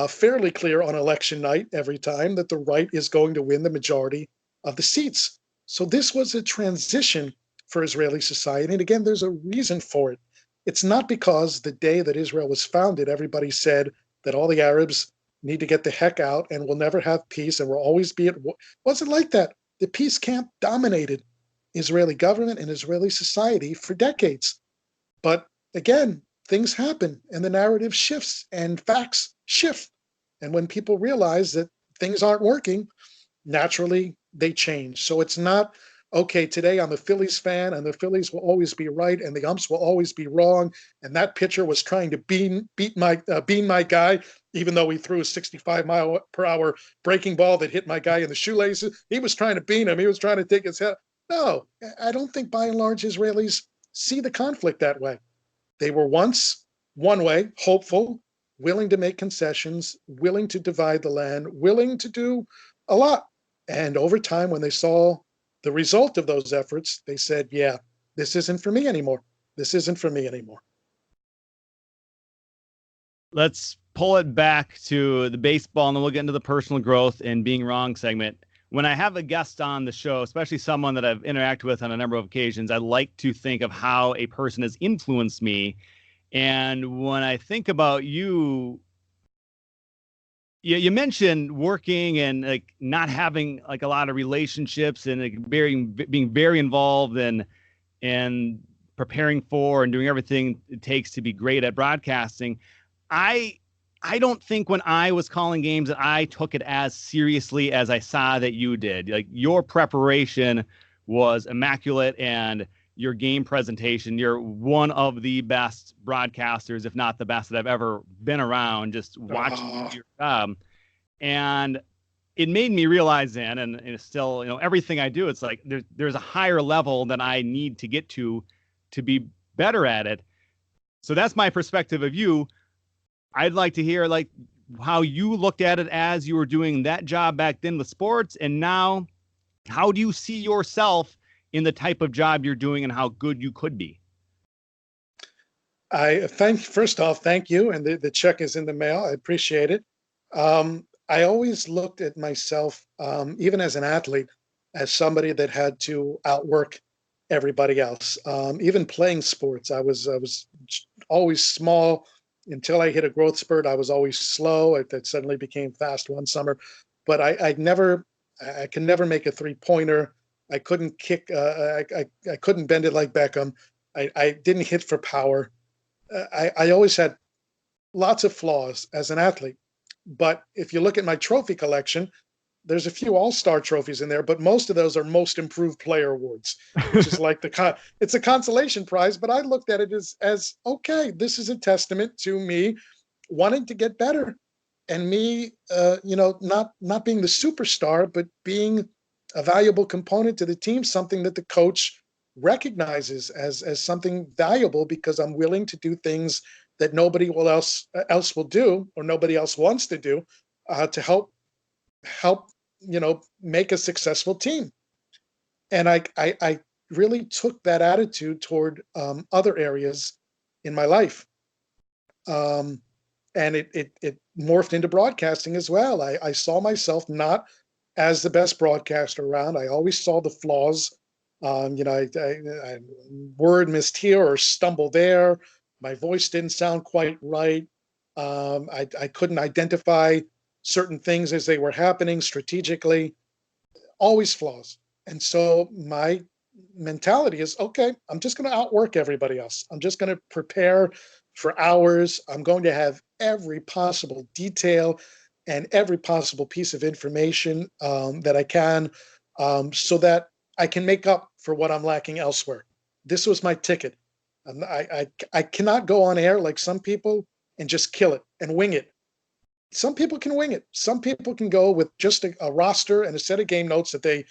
Speaker 2: fairly clear on election night every time, that the right is going to win the majority of the seats. So this was a transition for Israeli society. And again, there's a reason for it. It's not because the day that Israel was founded, everybody said that all the Arabs need to get the heck out and we'll never have peace and we'll always be at war. It wasn't like that. The peace camp dominated Israeli government and Israeli society for decades. But again, things happen and the narrative shifts and facts shift. And when people realize that things aren't working, naturally they change. So it's not, okay, today I'm a Phillies fan and the Phillies will always be right and the umps will always be wrong. And that pitcher was trying to bean my guy, even though he threw a 65-mile-per-hour breaking ball that hit my guy in the shoelaces. He was trying to bean him. He was trying to take his head. No, I don't think by and large Israelis see the conflict that way. They were once one way, hopeful, willing to make concessions, willing to divide the land, willing to do a lot. And over time, when they saw the result of those efforts, they said, yeah, this isn't for me anymore. This isn't for me anymore.
Speaker 1: Let's pull it back to the baseball, and then we'll get into the personal growth and being wrong segment. When I have a guest on the show, especially someone that I've interacted with on a number of occasions, I like to think of how a person has influenced me. And when I think about you, you mentioned working and like not having like a lot of relationships and like being very involved and preparing for and doing everything it takes to be great at broadcasting. I don't think when I was calling games that I took it as seriously as I saw that you did. Like your preparation was immaculate and your game presentation, you're one of the best broadcasters, if not the best that I've ever been around, just watching your job. And it made me realize then, and it's still, everything I do, it's like there's a higher level that I need to get to be better at it. So that's my perspective of you. I'd like to hear like how you looked at it as you were doing that job back then with sports. And now, how do you see yourself in the type of job you're doing and how good you could be?
Speaker 2: First off, thank you. And the check is in the mail. I appreciate it. I always looked at myself, even as an athlete, as somebody that had to outwork everybody else. Even playing sports, I was always small. Until I hit a growth spurt, I was always slow. I suddenly became fast one summer, but I can never make a 3-pointer. I couldn't kick. I couldn't bend it like Beckham. I didn't hit for power. I always had lots of flaws as an athlete. But if you look at my trophy collection, there's a few all-star trophies in there, but most of those are most improved player awards, which is like it's a consolation prize. But I looked at it as okay, this is a testament to me wanting to get better, and me, not being the superstar, but being a valuable component to the team, something that the coach recognizes as something valuable because I'm willing to do things that nobody else will do, or nobody else wants to do, to help make a successful team. And I really took that attitude toward other areas in my life. And it morphed into broadcasting as well. I saw myself not as the best broadcaster around. I always saw the flaws. I word missed here or stumble there. My voice didn't sound quite right. I couldn't identify certain things as they were happening strategically. Always flaws. And so my mentality is, okay, I'm just going to outwork everybody else. I'm just going to prepare for hours. I'm going to have every possible detail and every possible piece of information that I can, so that I can make up for what I'm lacking elsewhere. This was my ticket. I cannot go on air like some people and just kill it and wing it. Some people can wing it. Some people can go with just a roster and a set of game notes that they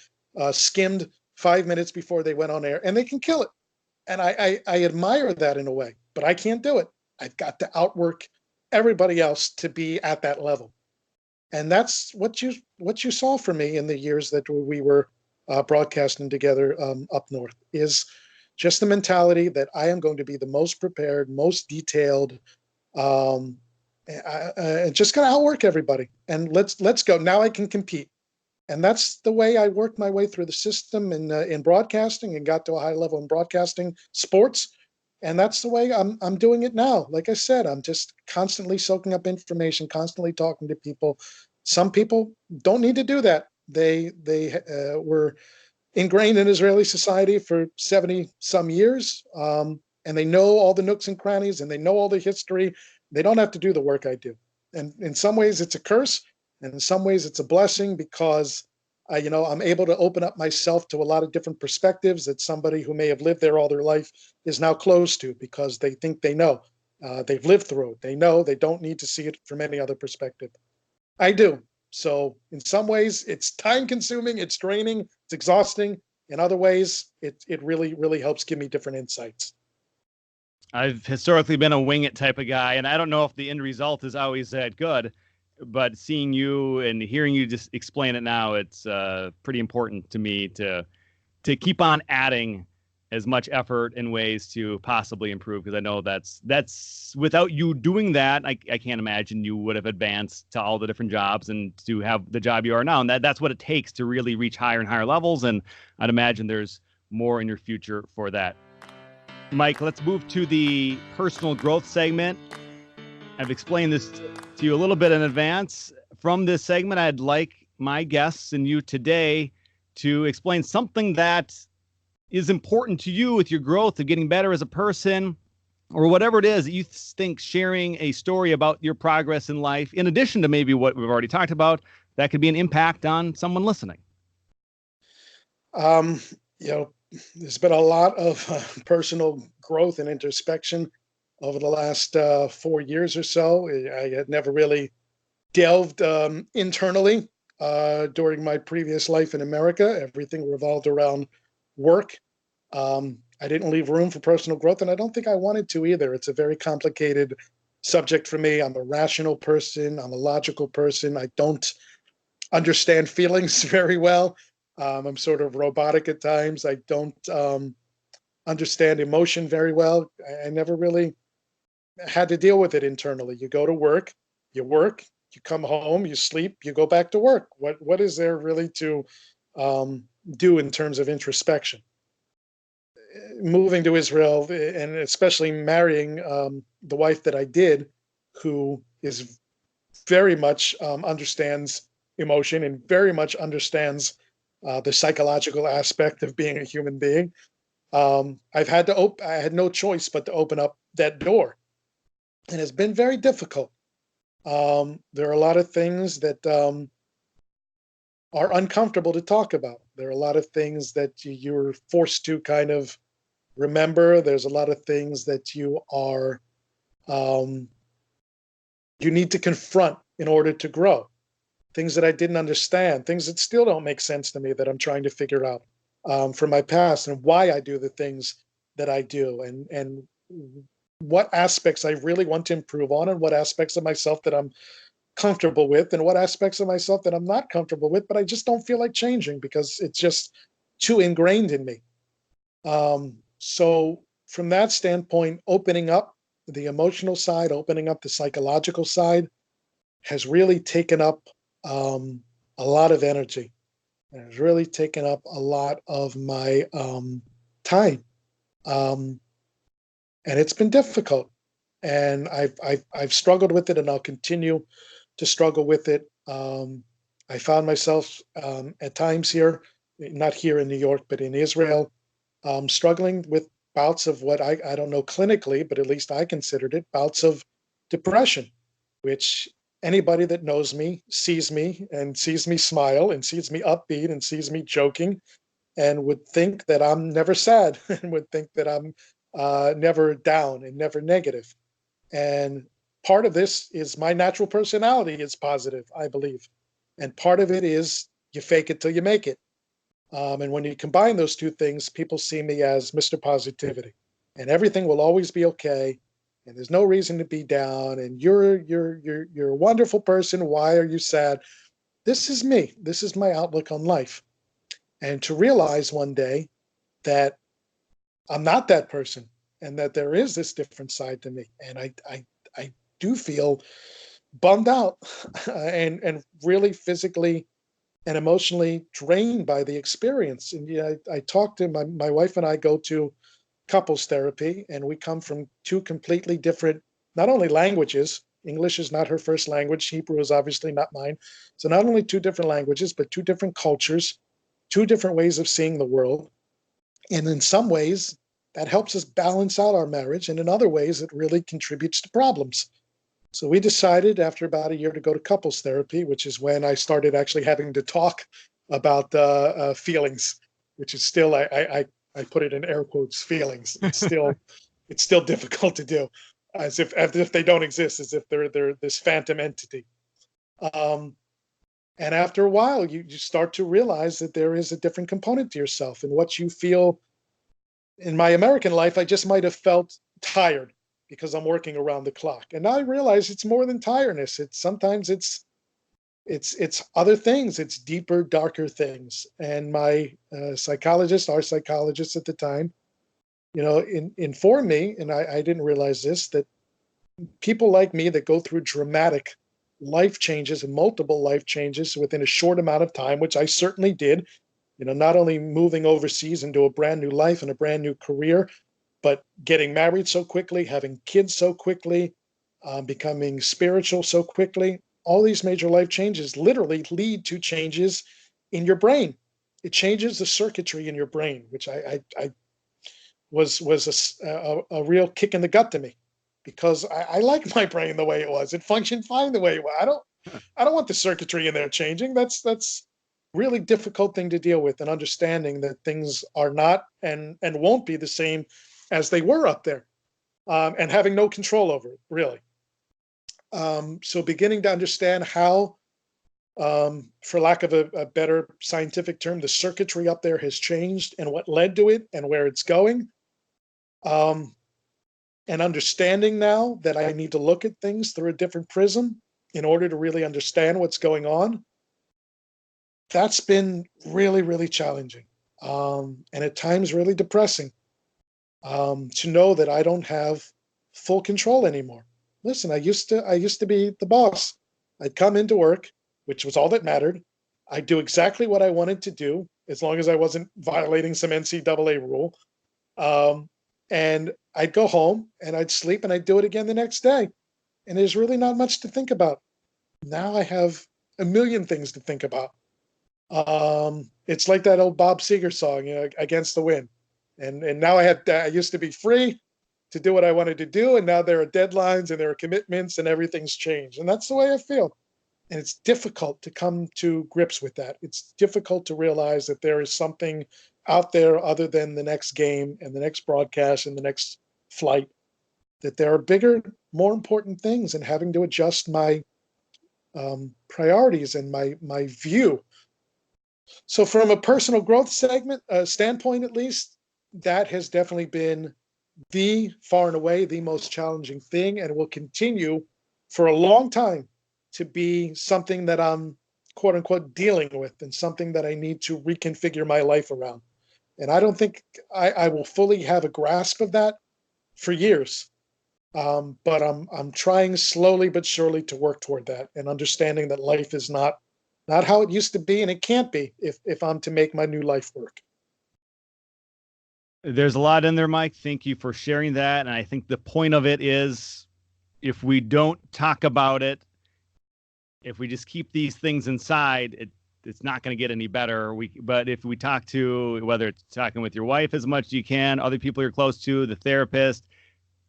Speaker 2: skimmed 5 minutes before they went on air, and they can kill it. And I admire that in a way, but I can't do it. I've got to outwork everybody else to be at that level. And that's what you saw from me in the years that we were broadcasting together up north, is just the mentality that I am going to be the most prepared, most detailed, just going to outwork everybody. And let's go. Now I can compete. And that's the way I worked my way through the system in broadcasting, and got to a high level in broadcasting sports. And that's the way I'm doing it now. Like I said, I'm just constantly soaking up information, constantly talking to people. Some people don't need to do that. They were ingrained in Israeli society for 70 some years, and they know all the nooks and crannies, and they know all the history. They don't have to do the work I do. And in some ways, it's a curse. And in some ways, it's a blessing, because I'm able to open up myself to a lot of different perspectives that somebody who may have lived there all their life is now closed to, because they think they know. They've lived through it. They know. They don't need to see it from any other perspective. I do. So in some ways, it's time consuming, it's draining, it's exhausting. In other ways, it really, really helps give me different insights.
Speaker 1: I've historically been a wing it type of guy, and I don't know if the end result is always that good. But seeing you and hearing you just explain it now, it's pretty important to me to keep on adding as much effort and ways to possibly improve, because I know that's without you doing that, I can't imagine you would have advanced to all the different jobs and to have the job you are now. And that's what it takes to really reach higher and higher levels. And I'd imagine there's more in your future for that. Mike, let's move to the personal growth segment. I've explained this to you a little bit in advance. From this segment, I'd like my guests and you today to explain something that is important to you with your growth of getting better as a person, or whatever it is that you think sharing a story about your progress in life, in addition to maybe what we've already talked about, that could be an impact on someone listening.
Speaker 2: There's been a lot of personal growth and introspection over the last 4 years or so. I had never really delved internally during my previous life in America. Everything revolved around work. I didn't leave room for personal growth, and I don't think I wanted to either. It's a very complicated subject for me. I'm a rational person. I'm a logical person. I don't understand feelings very well. I'm sort of robotic at times. I don't understand emotion very well. I never really had to deal with it internally. You go to work, you come home, you sleep, you go back to work. What is there really to do in terms of introspection? Moving to Israel, and especially marrying the wife that I did, who is very much understands emotion and very much understands the psychological aspect of being a human being. I had no choice but to open up that door. and it's been very difficult. There are a lot of things that are uncomfortable to talk about. There are a lot of things that you're forced to kind of remember. There's a lot of things that um, you need to confront in order to grow. Things that I didn't understand, things that still don't make sense to me that I'm trying to figure out from my past and why I do the things that I do, and what aspects I really want to improve on, and what aspects of myself that I'm comfortable with, and what aspects of myself that I'm not comfortable with, but I just don't feel like changing because it's just too ingrained in me. So from that standpoint, opening up the emotional side, opening up the psychological side has really taken up a lot of energy. It has really taken up a lot of my time. Um, and it's been difficult. And I've struggled with it, and I'll continue to struggle with it. I found myself at times here, not here in New York, but in Israel, struggling with bouts of what I don't know clinically, but at least I considered it bouts of depression, which anybody that knows me and sees me smile and sees me upbeat and sees me joking and would think that I'm never sad and would think that I'm never down and never negative. And part of this is my natural personality is positive, I believe. And part of it is you fake it till you make it. And when you combine those two things, people see me as Mr. Positivity, and everything will always be okay. And there's no reason to be down. And you're a wonderful person. Why are you sad? This is me. This is my outlook on life. And to realize one day that I'm not that person, and that there is this different side to me, and I do feel bummed out and really physically and emotionally drained by the experience. And yeah, I talk to my wife and I go to couples therapy, and we come from two completely different, not only languages. English is not her first language. Hebrew is obviously not mine. So not only two different languages, but two different cultures, two different ways of seeing the world. And in some ways, that helps us balance out our marriage. And in other ways, it really contributes to problems. So we decided after about a year to go to couples therapy, which is when I started actually having to talk about feelings, which is still I put it in air quotes feelings. It's still difficult to do, as if they don't exist, as if they're this phantom entity. Um, and after a while, you start to realize that there is a different component to yourself, and what you feel. In my American life, I just might have felt tired because I'm working around the clock. And now I realize it's more than tiredness. It's sometimes it's other things. It's deeper, darker things. And my psychologist, our psychologist at the time, informed me, and I didn't realize this, that people like me that go through dramatic life changes and multiple life changes within a short amount of time, which I certainly did, not only moving overseas into a brand new life and a brand new career, but getting married so quickly, having kids so quickly, becoming spiritual so quickly. All these major life changes literally lead to changes in your brain. It changes the circuitry in your brain, which I was a real kick in the gut to me, because I like my brain the way it was. It functioned fine the way it was. I don't want the circuitry in there changing. That's really difficult thing to deal with, and understanding that things are not and won't be the same as they were up there, and having no control over it, really. So beginning to understand how, for lack of a better scientific term, the circuitry up there has changed and what led to it and where it's going. Um, and understanding now that I need to look at things through a different prism in order to really understand what's going on. That's been really, really challenging, and at times really depressing, to know that I don't have full control anymore. Listen, I used to be the boss. I'd come into work, which was all that mattered. I'd do exactly what I wanted to do as long as I wasn't violating some NCAA rule. Um, and I'd go home and I'd sleep and I'd do it again the next day. And there's really not much to think about. Now I have a million things to think about. It's like that old Bob Seger song, Against the Wind. And now I used to be free. to do what I wanted to do. And now there are deadlines and there are commitments and everything's changed. And that's the way I feel. And it's difficult to come to grips with that. It's difficult to realize that there is something out there other than the next game and the next broadcast and the next flight, that there are bigger, more important things, and having to adjust my priorities and my view. So from a personal growth standpoint, at least, that has definitely been the far and away the most challenging thing, and will continue for a long time to be something that I'm quote unquote dealing with, and something that I need to reconfigure my life around. And I don't think I will fully have a grasp of that for years. But I'm trying slowly but surely to work toward that, and understanding that life is not how it used to be, and it can't be if I'm to make my new life work.
Speaker 1: There's a lot in there, Mike. Thank you for sharing that. And I think the point of it is, if we don't talk about it, if we just keep these things inside, it's not going to get any better. But if we talk to, whether it's talking with your wife as much as you can, other people you're close to, the therapist,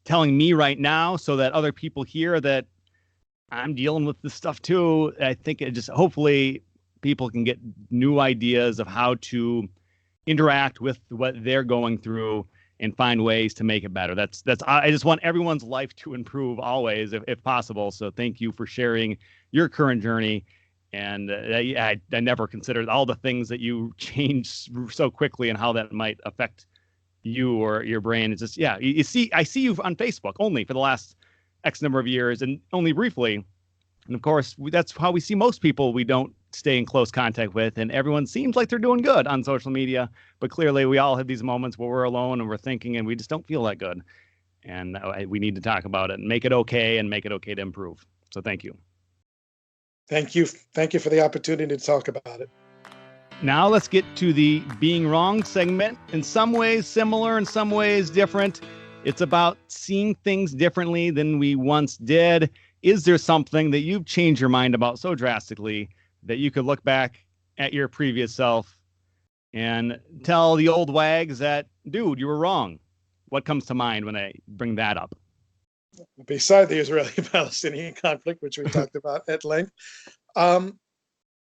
Speaker 1: telling me right now, so that other people hear that I'm dealing with this stuff too. I think it just, hopefully people can get new ideas of how to interact with what they're going through and find ways to make it better. I just want everyone's life to improve always, if possible. So thank you for sharing your current journey. And I never considered all the things that you changed so quickly and how that might affect you or your brain. It's just, yeah, I see you on Facebook only for the last X number of years, and only briefly. And of course, that's how we see most people we don't stay in close contact with. And everyone seems like they're doing good on social media. But clearly, we all have these moments where we're alone and we're thinking, and we just don't feel that good. And we need to talk about it and make it okay, and make it okay to improve. So thank you.
Speaker 2: Thank you. Thank you for the opportunity to talk about it.
Speaker 1: Now let's get to the being wrong segment. In some ways similar, in some ways different. It's about seeing things differently than we once did. Is there something that you've changed your mind about so drastically that you could look back at your previous self and tell the old wags that, dude, you were wrong? What comes to mind when I bring that up?
Speaker 2: Beside the Israeli-Palestinian conflict, which we talked about at length,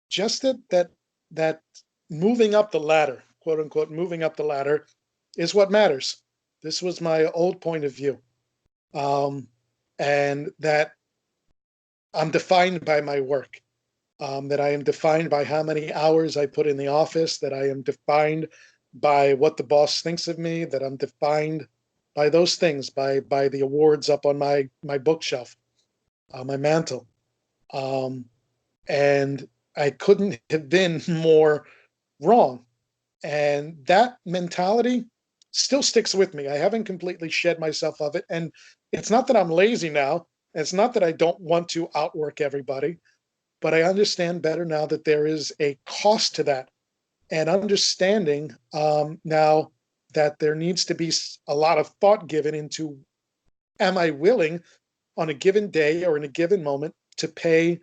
Speaker 2: just that moving up the ladder, quote unquote, moving up the ladder, is what matters. This was my old point of view, and that I'm defined by my work, that I am defined by how many hours I put in the office, that I am defined by what the boss thinks of me, that I'm defined by those things, by the awards up on my bookshelf, my mantle. And I couldn't have been more wrong. And that mentality still sticks with me. I haven't completely shed myself of it. And it's not that I'm lazy now. It's not that I don't want to outwork everybody, but I understand better now that there is a cost to that. And understanding now that there needs to be a lot of thought given into, am I willing on a given day or in a given moment to pay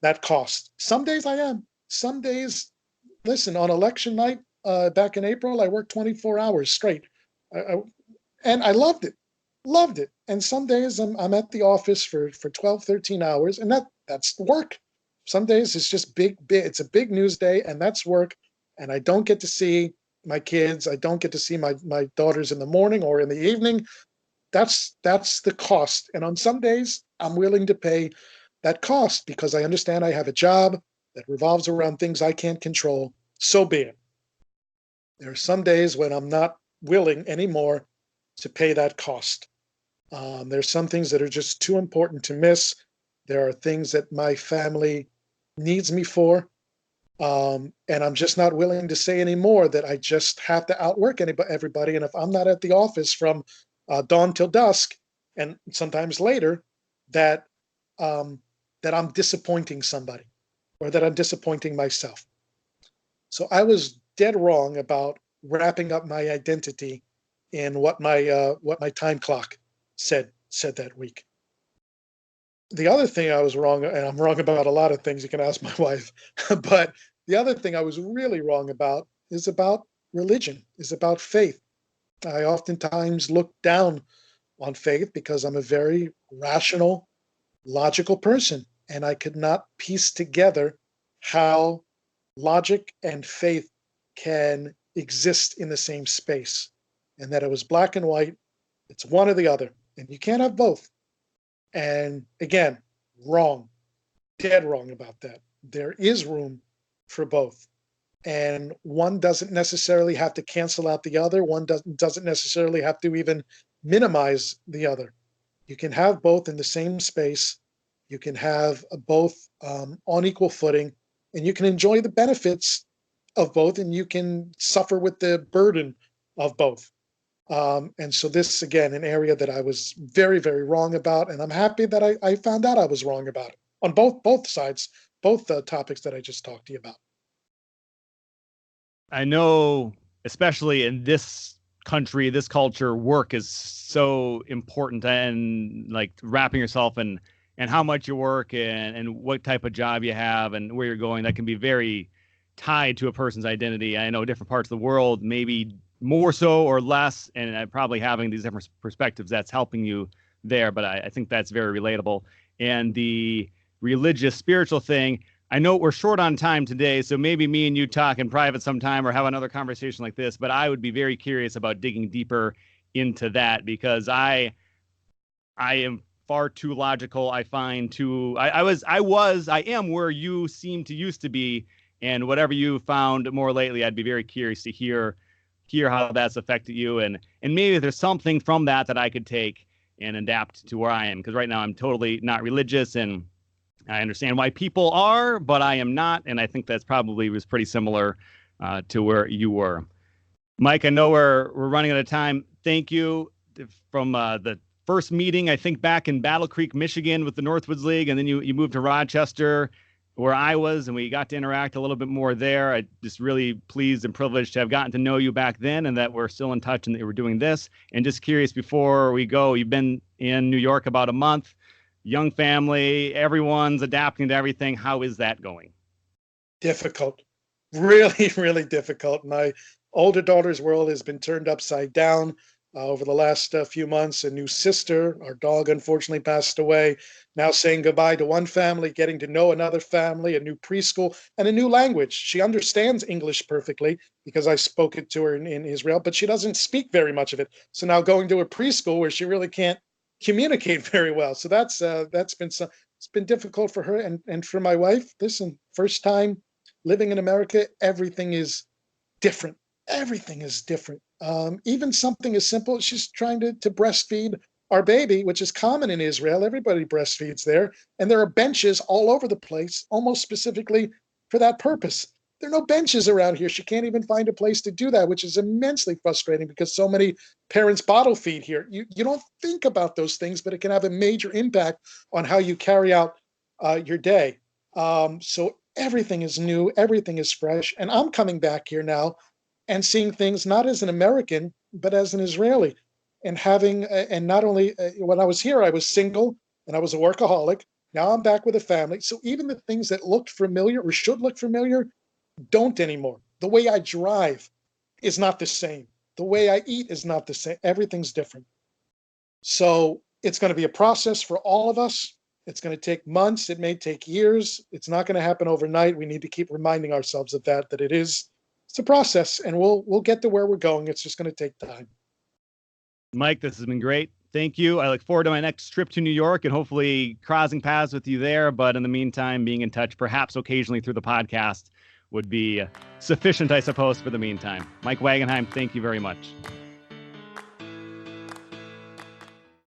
Speaker 2: that cost? Some days I am. Some days, listen, on election night back in April, I worked 24 hours straight. And I loved it. Loved it. And some days I'm at the office for 12, 13 hours, and that's work. Some days it's just it's a big news day, and that's work. And I don't get to see my kids. I don't get to see my daughters in the morning or in the evening. That's the cost. And on some days, I'm willing to pay that cost because I understand I have a job that revolves around things I can't control. So be it. There are some days when I'm not willing anymore to pay that cost. There's some things that are just too important to miss. There are things that my family needs me for. And I'm just not willing to say anymore that I just have to outwork everybody. And if I'm not at the office from dawn till dusk, and sometimes later, that I'm disappointing somebody, or that I'm disappointing myself. So I was dead wrong about wrapping up my identity in what my time clock said that week. The other thing I was wrong, and I'm wrong about a lot of things, you can ask my wife, but the other thing I was really wrong about is about religion, is about faith. I oftentimes looked down on faith because I'm a very rational, logical person. And I could not piece together how logic and faith can exist in the same space, and that it was black and white. It's one or the other, and you can't have both. And again, wrong, dead wrong about that. There is room for both. And one doesn't necessarily have to cancel out the other. One doesn't necessarily have to even minimize the other. You can have both in the same space. You can have both on equal footing, and you can enjoy the benefits of both, and you can suffer with the burden of both. And so this, again, an area that I was very, very wrong about, and I'm happy that I found out I was wrong about it on both sides, both the topics that I just talked to you about.
Speaker 1: I know, especially in this country, this culture, work is so important, and like wrapping yourself in and how much you work and what type of job you have and where you're going, that can be very tied to a person's identity. I know different parts of the world, maybe more so or less, and probably having these different perspectives, that's helping you there. But I think that's very relatable. And the religious, spiritual thing, I know we're short on time today, so maybe me and you talk in private sometime or have another conversation like this, but I would be very curious about digging deeper into that, because I am far too logical. I find I am where you seem to used to be, and whatever you found more lately, I'd be very curious to hear how that's affected you, and maybe there's something from that I could take and adapt to where I am, because right now I'm totally not religious, and I understand why people are, but I am not, and I think that's probably was pretty similar to where you were. Mike, I know we're running out of time. Thank you from the first meeting, I think, back in Battle Creek, Michigan with the Northwoods League, and then you moved to Rochester, where I was, and we got to interact a little bit more there. I just really pleased and privileged to have gotten to know you back then, and that we're still in touch and that we're doing this. And just curious, before we go, you've been in New York about a month, young family, everyone's adapting to everything. How is that going?
Speaker 2: Difficult, really, really difficult. My older daughter's world has been turned upside down over the last few months. A new sister, our dog, unfortunately passed away. Now saying goodbye to one family, getting to know another family, a new preschool, and a new language. She understands English perfectly because I spoke it to her in Israel, but she doesn't speak very much of it. So now going to a preschool where she really can't communicate very well. So that's been it's been difficult for her and for my wife. Listen, first time living in America, everything is different. Everything is different. Even something as simple as she's trying to breastfeed our baby, which is common in Israel. Everybody breastfeeds there. And there are benches all over the place, almost specifically for that purpose. There are no benches around here. She can't even find a place to do that, which is immensely frustrating because so many parents bottle feed here. You don't think about those things, but it can have a major impact on how you carry out your day. So everything is new. Everything is fresh. And I'm coming back here now and seeing things not as an American, but as an Israeli. And having, and not only when I was here, I was single and I was a workaholic. Now I'm back with a family. So even the things that looked familiar or should look familiar don't anymore. The way I drive is not the same. The way I eat is not the same. Everything's different. So it's going to be a process for all of us. It's going to take months. It may take years. It's not going to happen overnight. We need to keep reminding ourselves of that it's a process, and we'll get to where we're going. It's just going to take time.
Speaker 1: Mike, this has been great. Thank you. I look forward to my next trip to New York and hopefully crossing paths with you there. But in the meantime, being in touch, perhaps occasionally through the podcast, would be sufficient, I suppose, for the meantime. Mike Wagenheim, thank you very much.